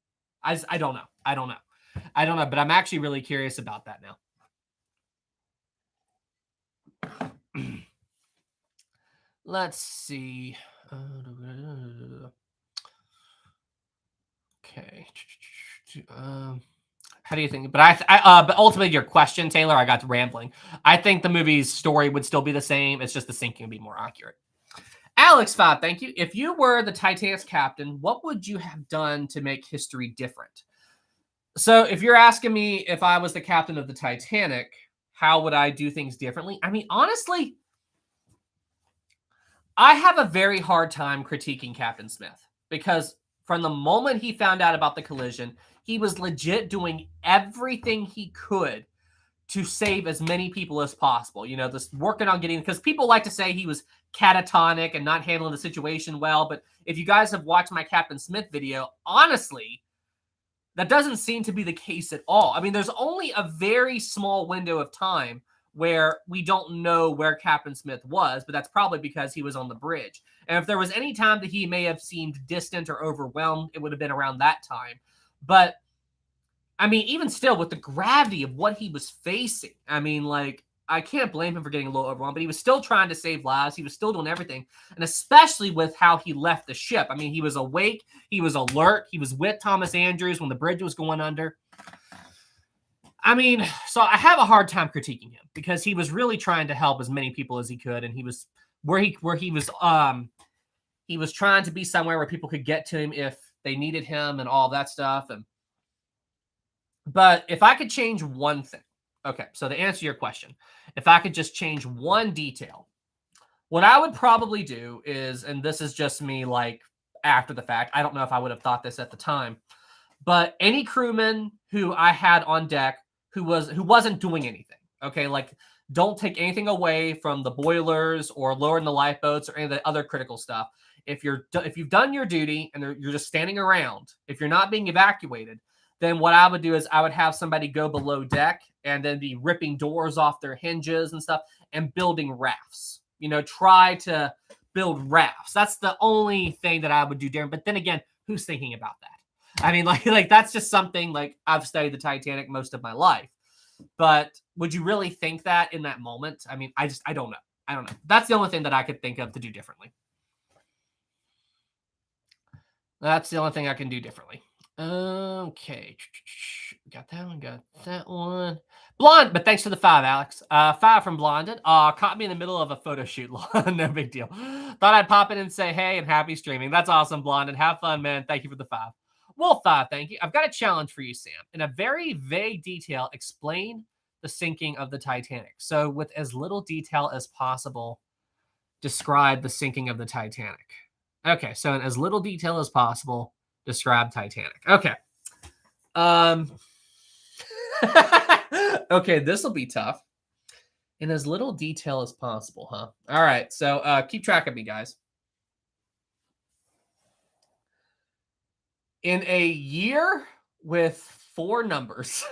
I don't know. I don't know, but I'm actually really curious about that now. Let's see. Okay. How do you think? But but ultimately, your question, Taylor, I got to rambling. I think the movie's story would still be the same. It's just the sinking would be more accurate. Alex 5, thank you. If you were the Titanic's captain, what would you have done to make history different? So if you're asking me if I was the captain of the Titanic, how would I do things differently? I mean, honestly, I have a very hard time critiquing Captain Smith, because from the moment he found out about the collision, he was legit doing everything he could to save as many people as possible. You know, just working on getting, because people like to say he was catatonic and not handling the situation well. But if you guys have watched my Captain Smith video, honestly, that doesn't seem to be the case at all. I mean, there's only a very small window of time where we don't know where Captain Smith was, but that's probably because he was on the bridge. And if there was any time that he may have seemed distant or overwhelmed, it would have been around that time. But, I mean, even still, with the gravity of what he was facing, I mean, like, I can't blame him for getting a little overwhelmed, but he was still trying to save lives. He was still doing everything. And especially with how he left the ship. I mean, he was awake. He was alert. He was with Thomas Andrews when the bridge was going under. I mean, so I have a hard time critiquing him, because he was really trying to help as many people as he could. And he was he was trying to be somewhere where people could get to him if they needed him and all that stuff. But if I could change one thing, okay, so to answer your question, if I could just change one detail, what I would probably do is, and this is just me like after the fact, I don't know if I would have thought this at the time, but any crewman who I had on deck who wasn't doing anything, okay, like, don't take anything away from the boilers or lowering the lifeboats or any of the other critical stuff. If you've done your duty and you're just standing around, if you're not being evacuated, then what I would do is I would have somebody go below deck and then be ripping doors off their hinges and stuff and building rafts. You know, try to build rafts. That's the only thing that I would do different. But then again, who's thinking about that? I mean, like that's just something, like, I've studied the Titanic most of my life. But would you really think that in that moment? I mean, I don't know. I don't know. That's the only thing that I could think of to do differently. That's the only thing I can do differently. Okay. Got that one, got that one. Blonde, but thanks for the 5, Alex. 5 from Blonded. Caught me in the middle of a photo shoot. No big deal. Thought I'd pop in and say hey and happy streaming. That's awesome, Blonded. Have fun, man. Thank you for the 5. Wolf 5, thank you. I've got a challenge for you, Sam. In a very vague detail, explain the sinking of the Titanic. So, with as little detail as possible, describe the sinking of the Titanic. Okay, so in as little detail as possible, describe Titanic. Okay. Okay, this will be tough. In as little detail as possible, huh? All right, so keep track of me, guys. In a year with 4 numbers,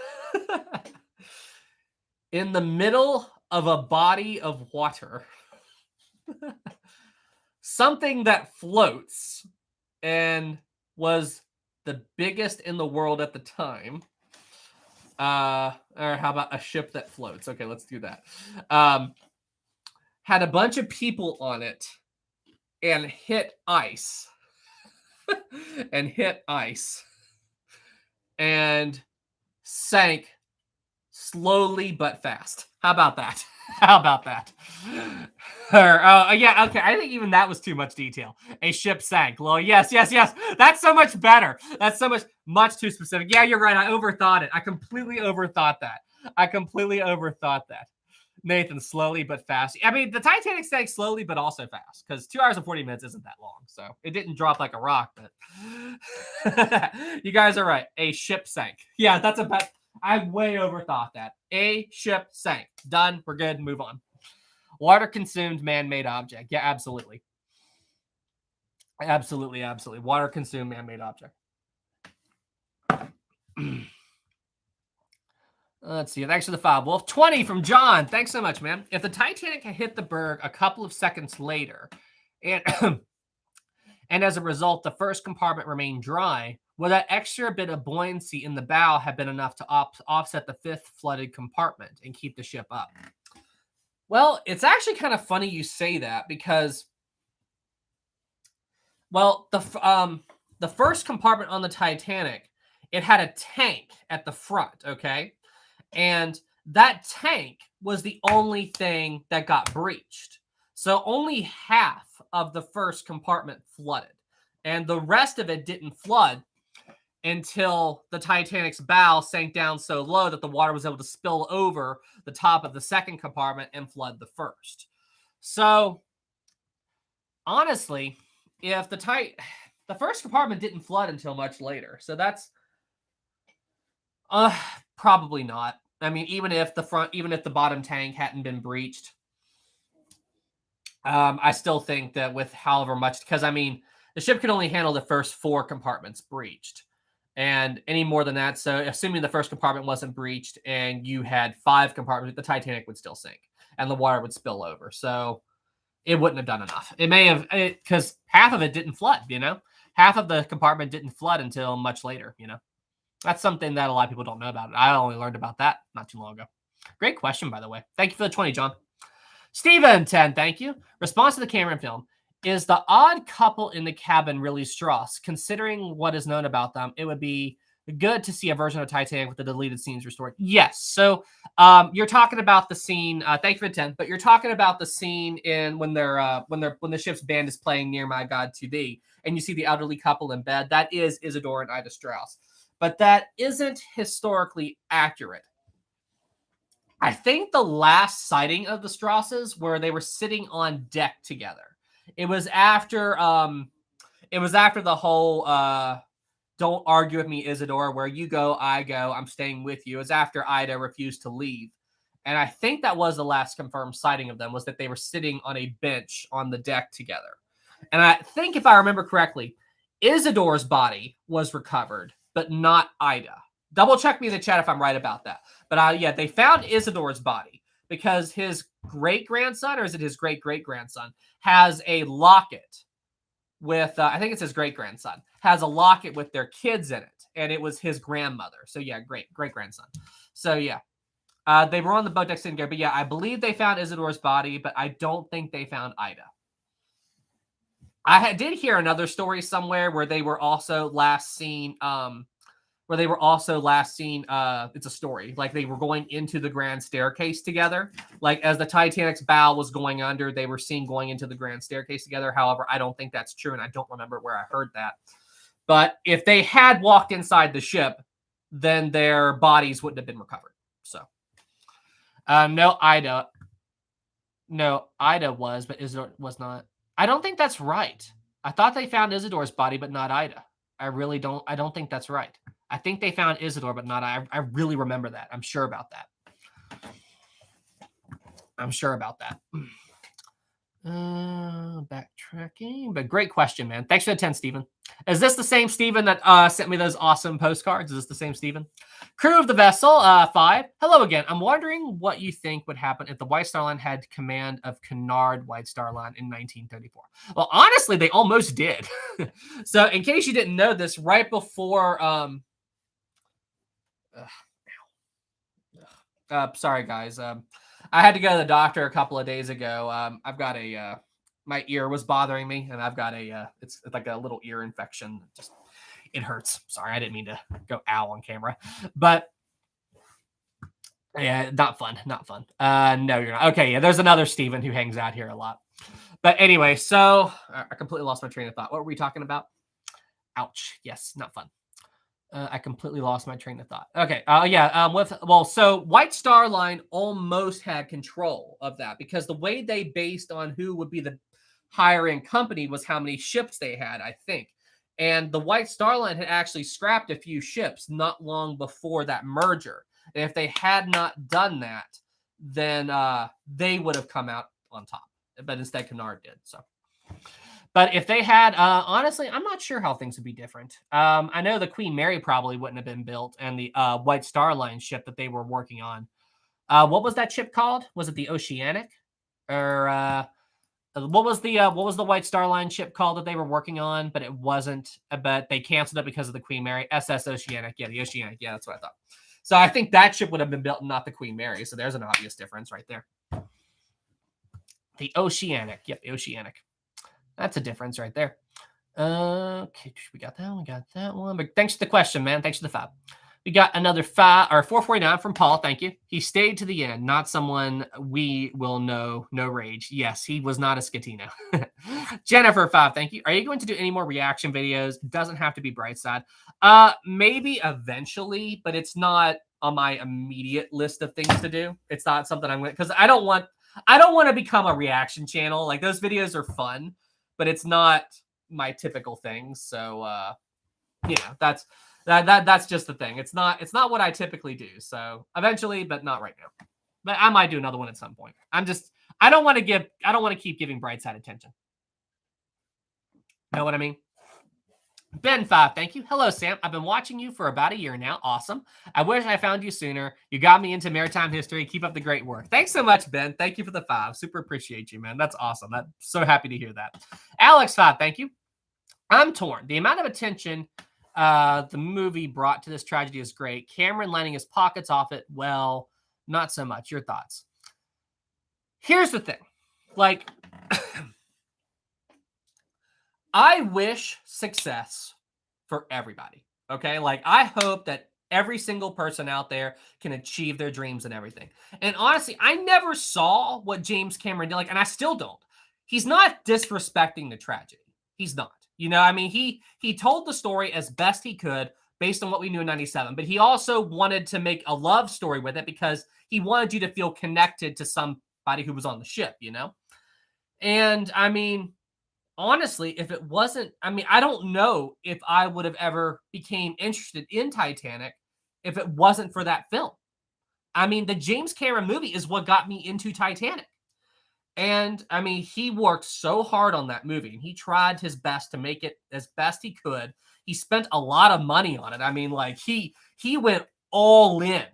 in the middle of a body of water, something that floats and was the biggest in the world at the time. Or how about a ship that floats? Okay, let's do that. Had a bunch of people on it and hit ice. And hit ice. And sank slowly but fast. How about that? How about that? Yeah, okay. I think even that was too much detail. A ship sank. Well, yes. That's so much better. That's so much too specific. Yeah, you're right. I overthought it. I completely overthought that. Nathan, slowly but fast. I mean, the Titanic sank slowly but also fast because 2 hours and 40 minutes isn't that long. So it didn't drop like a rock, but you guys are right. A ship sank. Yeah, that's about. I way overthought that. A ship sank. Done. We're good. Move on. Water consumed man-made object. Yeah, absolutely. Absolutely. Water consumed man-made object. Let's see. Thanks for the 5. Wolf 20 from John. Thanks so much, man. If the Titanic had hit the berg a couple of seconds later, and and as a result, the first compartment remained dry, would that extra bit of buoyancy in the bow have been enough to offset the 5th flooded compartment and keep the ship up? Well, it's actually kind of funny you say that because, well, the first compartment on the Titanic, it had a tank at the front, okay? And that tank was the only thing that got breached. So only half of the first compartment flooded. And the rest of it didn't flood until the Titanic's bow sank down so low that the water was able to spill over the top of the second compartment and flood the first. So honestly, if the first compartment didn't flood until much later. So that's probably not. I mean, even if the bottom tank hadn't been breached, I still think that with however much, because I mean, the ship could only handle the first 4 compartments breached, and any more than that. So, assuming the first compartment wasn't breached and you had 5 compartments, the Titanic would still sink and the water would spill over. So, it wouldn't have done enough. It may have, because half of it didn't flood. Half of the compartment didn't flood until much later. That's something that a lot of people don't know about. I only learned about that not too long ago. Great question, by the way. Thank you for the 20, John. Steven, 10, thank you. Response to the Cameron film. Is the odd couple in the cabin really Strauss? Considering what is known about them, it would be good to see a version of Titanic with the deleted scenes restored. Yes. So you're talking about the scene. Thank you for the 10, but you're talking about the scene in when the ship's band is playing Near My God to Thee, and you see the elderly couple in bed. That is Isidore and Ida Strauss. But that isn't historically accurate. I think the last sighting of the Strausses where they were sitting on deck together. It was after the whole don't argue with me, Isidore, where you go, I go, I'm staying with you. It was after Ida refused to leave. And I think that was the last confirmed sighting of them, was that they were sitting on a bench on the deck together. And I think, if I remember correctly, Isidore's body was recovered, but not Ida. Double check me in the chat if I'm right about that. But yeah, they found Isidore's body because his great-grandson, or is it his great-great-grandson, has a locket with, I think it's his great-grandson, has a locket with their kids in it. And it was his grandmother. So yeah, great-grandson. So yeah. They were on the boat deck sitting together. But yeah, I believe they found Isidore's body, but I don't think they found Ida. did hear another story somewhere where they were also last seen. It's a story, like they were going into the grand staircase together, like as the Titanic's bow was going under, they were seen going into the grand staircase together. However, I don't think that's true, and I don't remember where I heard that. But if they had walked inside the ship, then their bodies wouldn't have been recovered. So no, Ida was, but Isidore was not. I don't think that's right. I thought they found Isidore's body, but not Ida. I don't think that's right. I think they found Isidore, but not I. I really remember that. I'm sure about that. Backtracking, but great question, man. Thanks for the 10, Stephen. Is this the same Stephen that sent me those awesome postcards? Is this the same Stephen? Crew of the vessel, 5. Hello again. I'm wondering what you think would happen if the White Star Line had command of Cunard White Star Line in 1934. Well, honestly, they almost did. So, in case you didn't know this, right before sorry guys. I had to go to the doctor a couple of days ago. I've got my ear was bothering me, and I've got it's like a little ear infection. It hurts. Sorry, I didn't mean to go ow on camera, but yeah, not fun. No, you're not. Okay, yeah, there's another Steven who hangs out here a lot. But anyway, so I completely lost my train of thought. What were we talking about? Ouch. Yes, not fun. I completely lost my train of thought. Okay. So White Star Line almost had control of that because the way they based on who would be the hiring company was how many ships they had, I think. And the White Star Line had actually scrapped a few ships not long before that merger. And if they had not done that, then they would have come out on top. But instead, Cunard did. So. But if they had, honestly, I'm not sure how things would be different. I know the Queen Mary probably wouldn't have been built, and the White Star Line ship that they were working on. What was that ship called? Was it the Oceanic, or what was the White Star Line ship called that they were working on? But it wasn't. But they canceled it because of the Queen Mary. SS Oceanic. Yeah, the Oceanic. Yeah, that's what I thought. So I think that ship would have been built, not the Queen Mary. So there's an obvious difference right there. The Oceanic. Yep, the Oceanic. That's a difference right there. Okay, we got that one. But thanks for the question, man. Thanks for the 5. We got another 449 from Paul. Thank you. He stayed to the end, not someone we will know. No rage. Yes, he was not a Scatino. Jennifer 5. Thank you. Are you going to do any more reaction videos? Doesn't have to be Brightside. Maybe eventually, but it's not on my immediate list of things to do. It's not something I'm going to, because I don't want to become a reaction channel. Like, those videos are fun, but it's not my typical thing. So, that's just the thing. It's not what I typically do. So eventually, but not right now. But I might do another one at some point. I don't want to keep giving Brightside attention. Know what I mean? Ben 5, thank you. Hello, Sam. I've been watching you for about a year now. Awesome. I wish I found you sooner. You got me into maritime history. Keep up the great work. Thanks so much, Ben. Thank you for the 5. Super appreciate you, man. That's awesome. I'm so happy to hear that. Alex 5, thank you. I'm torn. The amount of attention the movie brought to this tragedy is great. Cameron lining his pockets off it, well, not so much. Your thoughts? Here's the thing. Like, I wish success for everybody, okay? Like, I hope that every single person out there can achieve their dreams and everything. And honestly, I never saw what James Cameron did, like, and I still don't. He's not disrespecting the tragedy. He's not. You know, I mean, he told the story as best he could based on what we knew in 97, but he also wanted to make a love story with it because he wanted you to feel connected to somebody who was on the ship, you know? And, I mean, honestly, if it wasn't, I mean, I don't know if I would have ever became interested in Titanic if it wasn't for that film. I mean, the James Cameron movie is what got me into Titanic. And, I mean, he worked so hard on that movie, and he tried his best to make it as best he could. He spent a lot of money on it. I mean, like, he went all in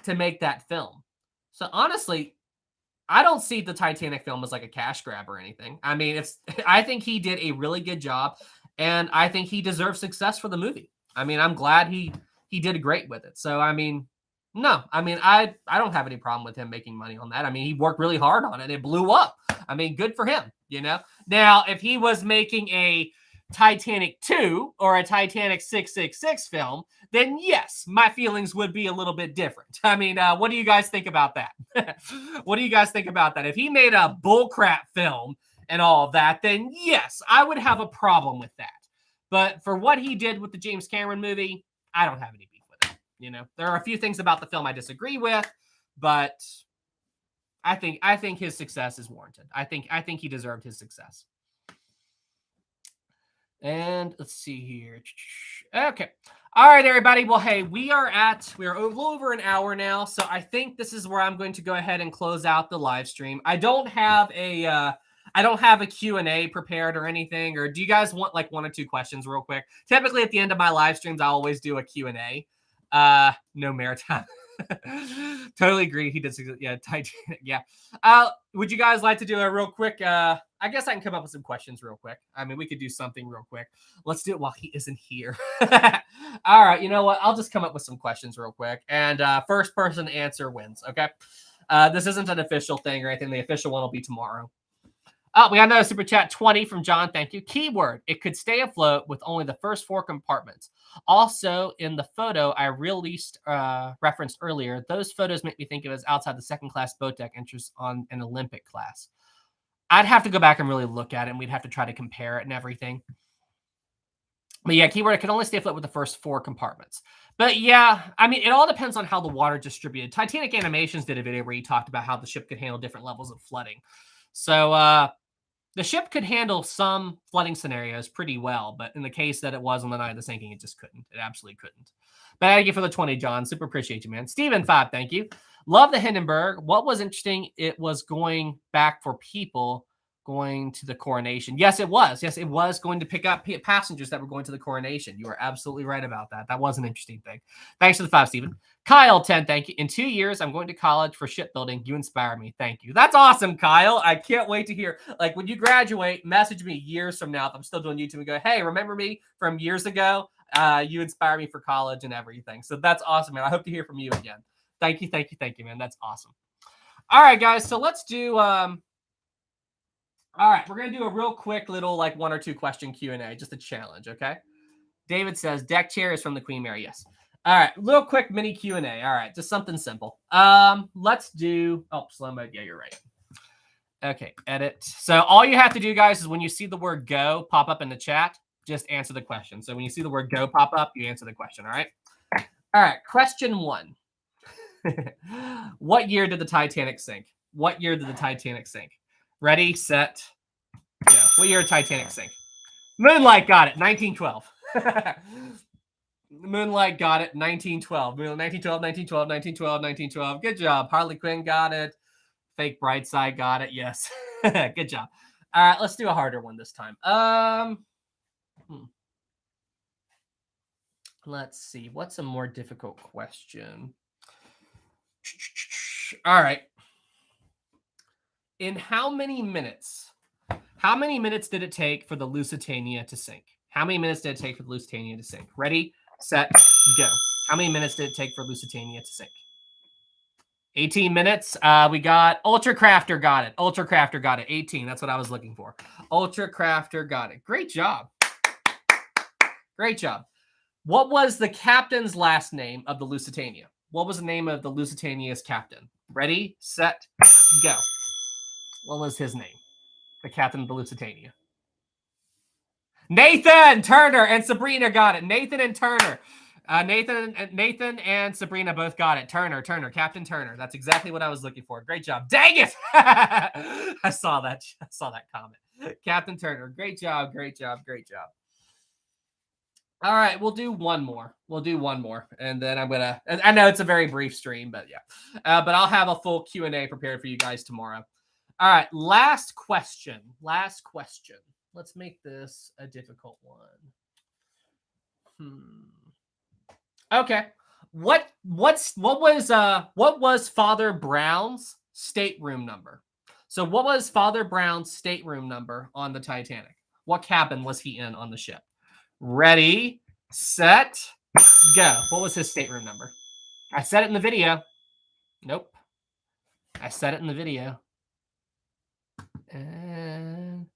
to make that film. So, honestly, I don't see the Titanic film as like a cash grab or anything. I mean, I think he did a really good job, and I think he deserves success for the movie. I mean, I'm glad he did great with it. So, I mean, no, I mean, I don't have any problem with him making money on that. I mean, he worked really hard on it. It blew up. I mean, good for him, you know? Now, if he was making a Titanic 2 or a Titanic 666 film, then yes, my feelings would be a little bit different. I mean, what do you guys think about that? What do you guys think about that? If he made a bullcrap film and all of that, then yes, I would have a problem with that. But for what he did with the James Cameron movie, I don't have any beef with it. You know, there are a few things about the film I disagree with, but I think his success is warranted. I think he deserved his success. And let's see here. Okay. All right, everybody. Well, hey, we're a little over an hour now, so I think this is where I'm going to go ahead and close out the live stream. I don't have a Q&A prepared or anything. Or do you guys want like 1 or 2 questions real quick? Typically at the end of my live streams, I always do a Q&A. No Maritime. Totally agree. He did. Yeah. Titanic. Yeah. Would you guys like to do a real quick, I guess I can come up with some questions real quick. I mean, we could do something real quick. Let's do it while he isn't here. All right. You know what? I'll just come up with some questions real quick. And first person to answer wins. Okay. This isn't an official thing or anything. The official one will be tomorrow. Oh, we got another super chat, 20 from John. Thank you. Keyword, it could stay afloat with only the first 4 compartments. Also, in the photo I referenced earlier, those photos make me think of it as outside the second class boat deck entrance on an Olympic class. I'd have to go back and really look at it, and we'd have to try to compare it and everything. But yeah, keyword, it can only stay afloat with the first 4 compartments. But yeah, I mean, it all depends on how the water distributed. Titanic Animations did a video where he talked about how the ship could handle different levels of flooding. So, the ship could handle some flooding scenarios pretty well, but in the case that it was on the night of the sinking, it just couldn't. It absolutely couldn't. But thank you for the 20, John. Super appreciate you, man. Steven 5, thank you. Love the Hindenburg. What was interesting, it was going back for people going to the coronation. Yes, it was. Yes, it was going to pick up passengers that were going to the coronation. You are absolutely right about that. That was an interesting thing. Thanks for the 5, Steven. Kyle 10, thank you. In 2 years, I'm going to college for shipbuilding. You inspire me. Thank you. That's awesome, Kyle. I can't wait to hear. Like, when you graduate, message me years from now if I'm still doing YouTube and go, hey, remember me from years ago? You inspire me for college and everything. So that's awesome, man. I hope to hear from you again. Thank you, man. That's awesome. All right, guys. So let's do... All right, we're going to do a real quick little like 1 or 2 question Q&A, just a challenge, okay? David says, deck chair is from the Queen Mary. Yes. All right, real quick mini Q&A. All right, just something simple. Let's do, slow mode. Yeah, you're right. Okay, edit. So all you have to do, guys, is when you see the word go pop up in the chat, just answer the question. So when you see the word go pop up, you answer the question, all right? All right, question 1. What year did the Titanic sink? What year did the Titanic sink? Ready, set, go. What year did Titanic sink? Moonlight got it, 1912. Moonlight got it, 1912. 1912, 1912, 1912, 1912. Good job. Harley Quinn got it. Fake Brightside got it. Yes. Good job. All right, let's do a harder one this time. Let's see. What's a more difficult question? All right. In how many minutes did it take for the Lusitania to sink? How many minutes did it take for the Lusitania to sink? Ready, set, go. How many minutes did it take for Lusitania to sink? 18 minutes. We got Ultra Crafter got it. Ultra Crafter got it. 18. That's what I was looking for. Ultra Crafter got it. Great job. Great job. What was the captain's last name of the Lusitania? What was the name of the Lusitania's captain? Ready, set, go. What was his name? The captain of the Lusitania. Nathan Turner and Sabrina got it. Nathan and Turner. Nathan and Sabrina both got it. Turner, Captain Turner. That's exactly what I was looking for. Great job. Dang it! I saw that comment. Captain Turner. Great job. All right, we'll do one more. And then I'm going to, I know it's a very brief stream, but yeah. But I'll have a full Q&A prepared for you guys tomorrow. All right, last question. Let's make this a difficult one. Okay. What was Father Brown's stateroom number? So what was Father Brown's stateroom number on the Titanic? What cabin was he in on the ship? Ready, set, go. What was his stateroom number? I said it in the video. Nope. I said it in the video. And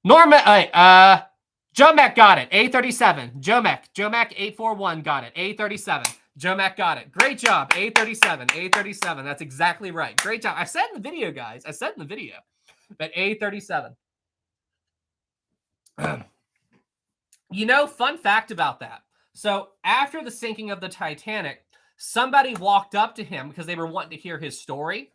Norman, Jomek got it. A37. Jomek 841 got it. A37. Jomek got it. Great job. A37. A37. That's exactly right. Great job. I said in the video, guys. I said in the video. But A37. You know, fun fact about that. So after the sinking of the Titanic, somebody walked up to him because they were wanting to hear his story.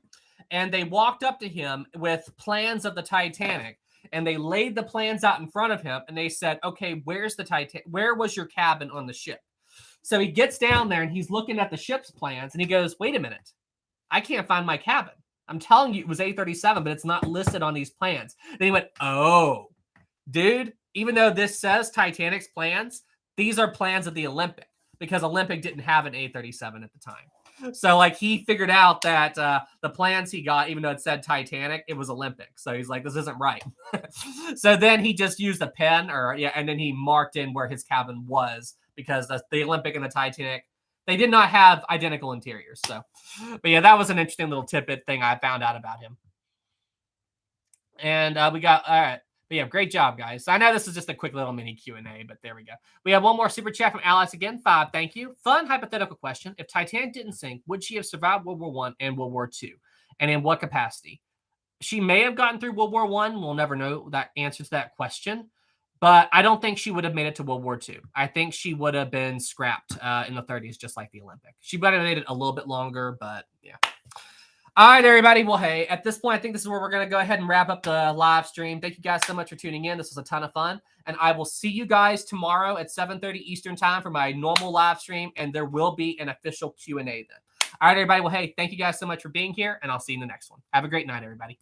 And they walked up to him with plans of the Titanic. And they laid the plans out in front of him. And they said, okay, where's the Titanic? Where was your cabin on the ship? So he gets down there and he's looking at the ship's plans. And he goes, wait a minute. I can't find my cabin. I'm telling you it was A37, but it's not listed on these plans. And he went, oh, dude, even though this says Titanic's plans, these are plans of the Olympic because Olympic didn't have an A37 at the time. So like he figured out that the plans he got, even though it said Titanic, it was Olympic. So he's like, this isn't right. So then he just used a pen and then he marked in where his cabin was because the Olympic and the Titanic, they did not have identical interiors. So, but yeah, that was an interesting little tidbit thing I found out about him. And we got, all right. But yeah, great job, guys. I know this is just a quick little mini Q&A, but there we go. We have one more super chat from Alex again. 5, thank you. Fun hypothetical question. If Titanic didn't sink, would she have survived World War I and World War II? And in what capacity? She may have gotten through World War I. We'll never know that answer to that question. But I don't think she would have made it to World War II. I think she would have been scrapped in the 30s, just like the Olympic. She might have made it a little bit longer, but yeah. All right, everybody. Well, hey, at this point, I think this is where we're going to go ahead and wrap up the live stream. Thank you guys so much for tuning in. This was a ton of fun. And I will see you guys tomorrow at 7:30 Eastern time for my normal live stream. And there will be an official Q&A then. All right, everybody. Well, hey, thank you guys so much for being here. And I'll see you in the next one. Have a great night, everybody.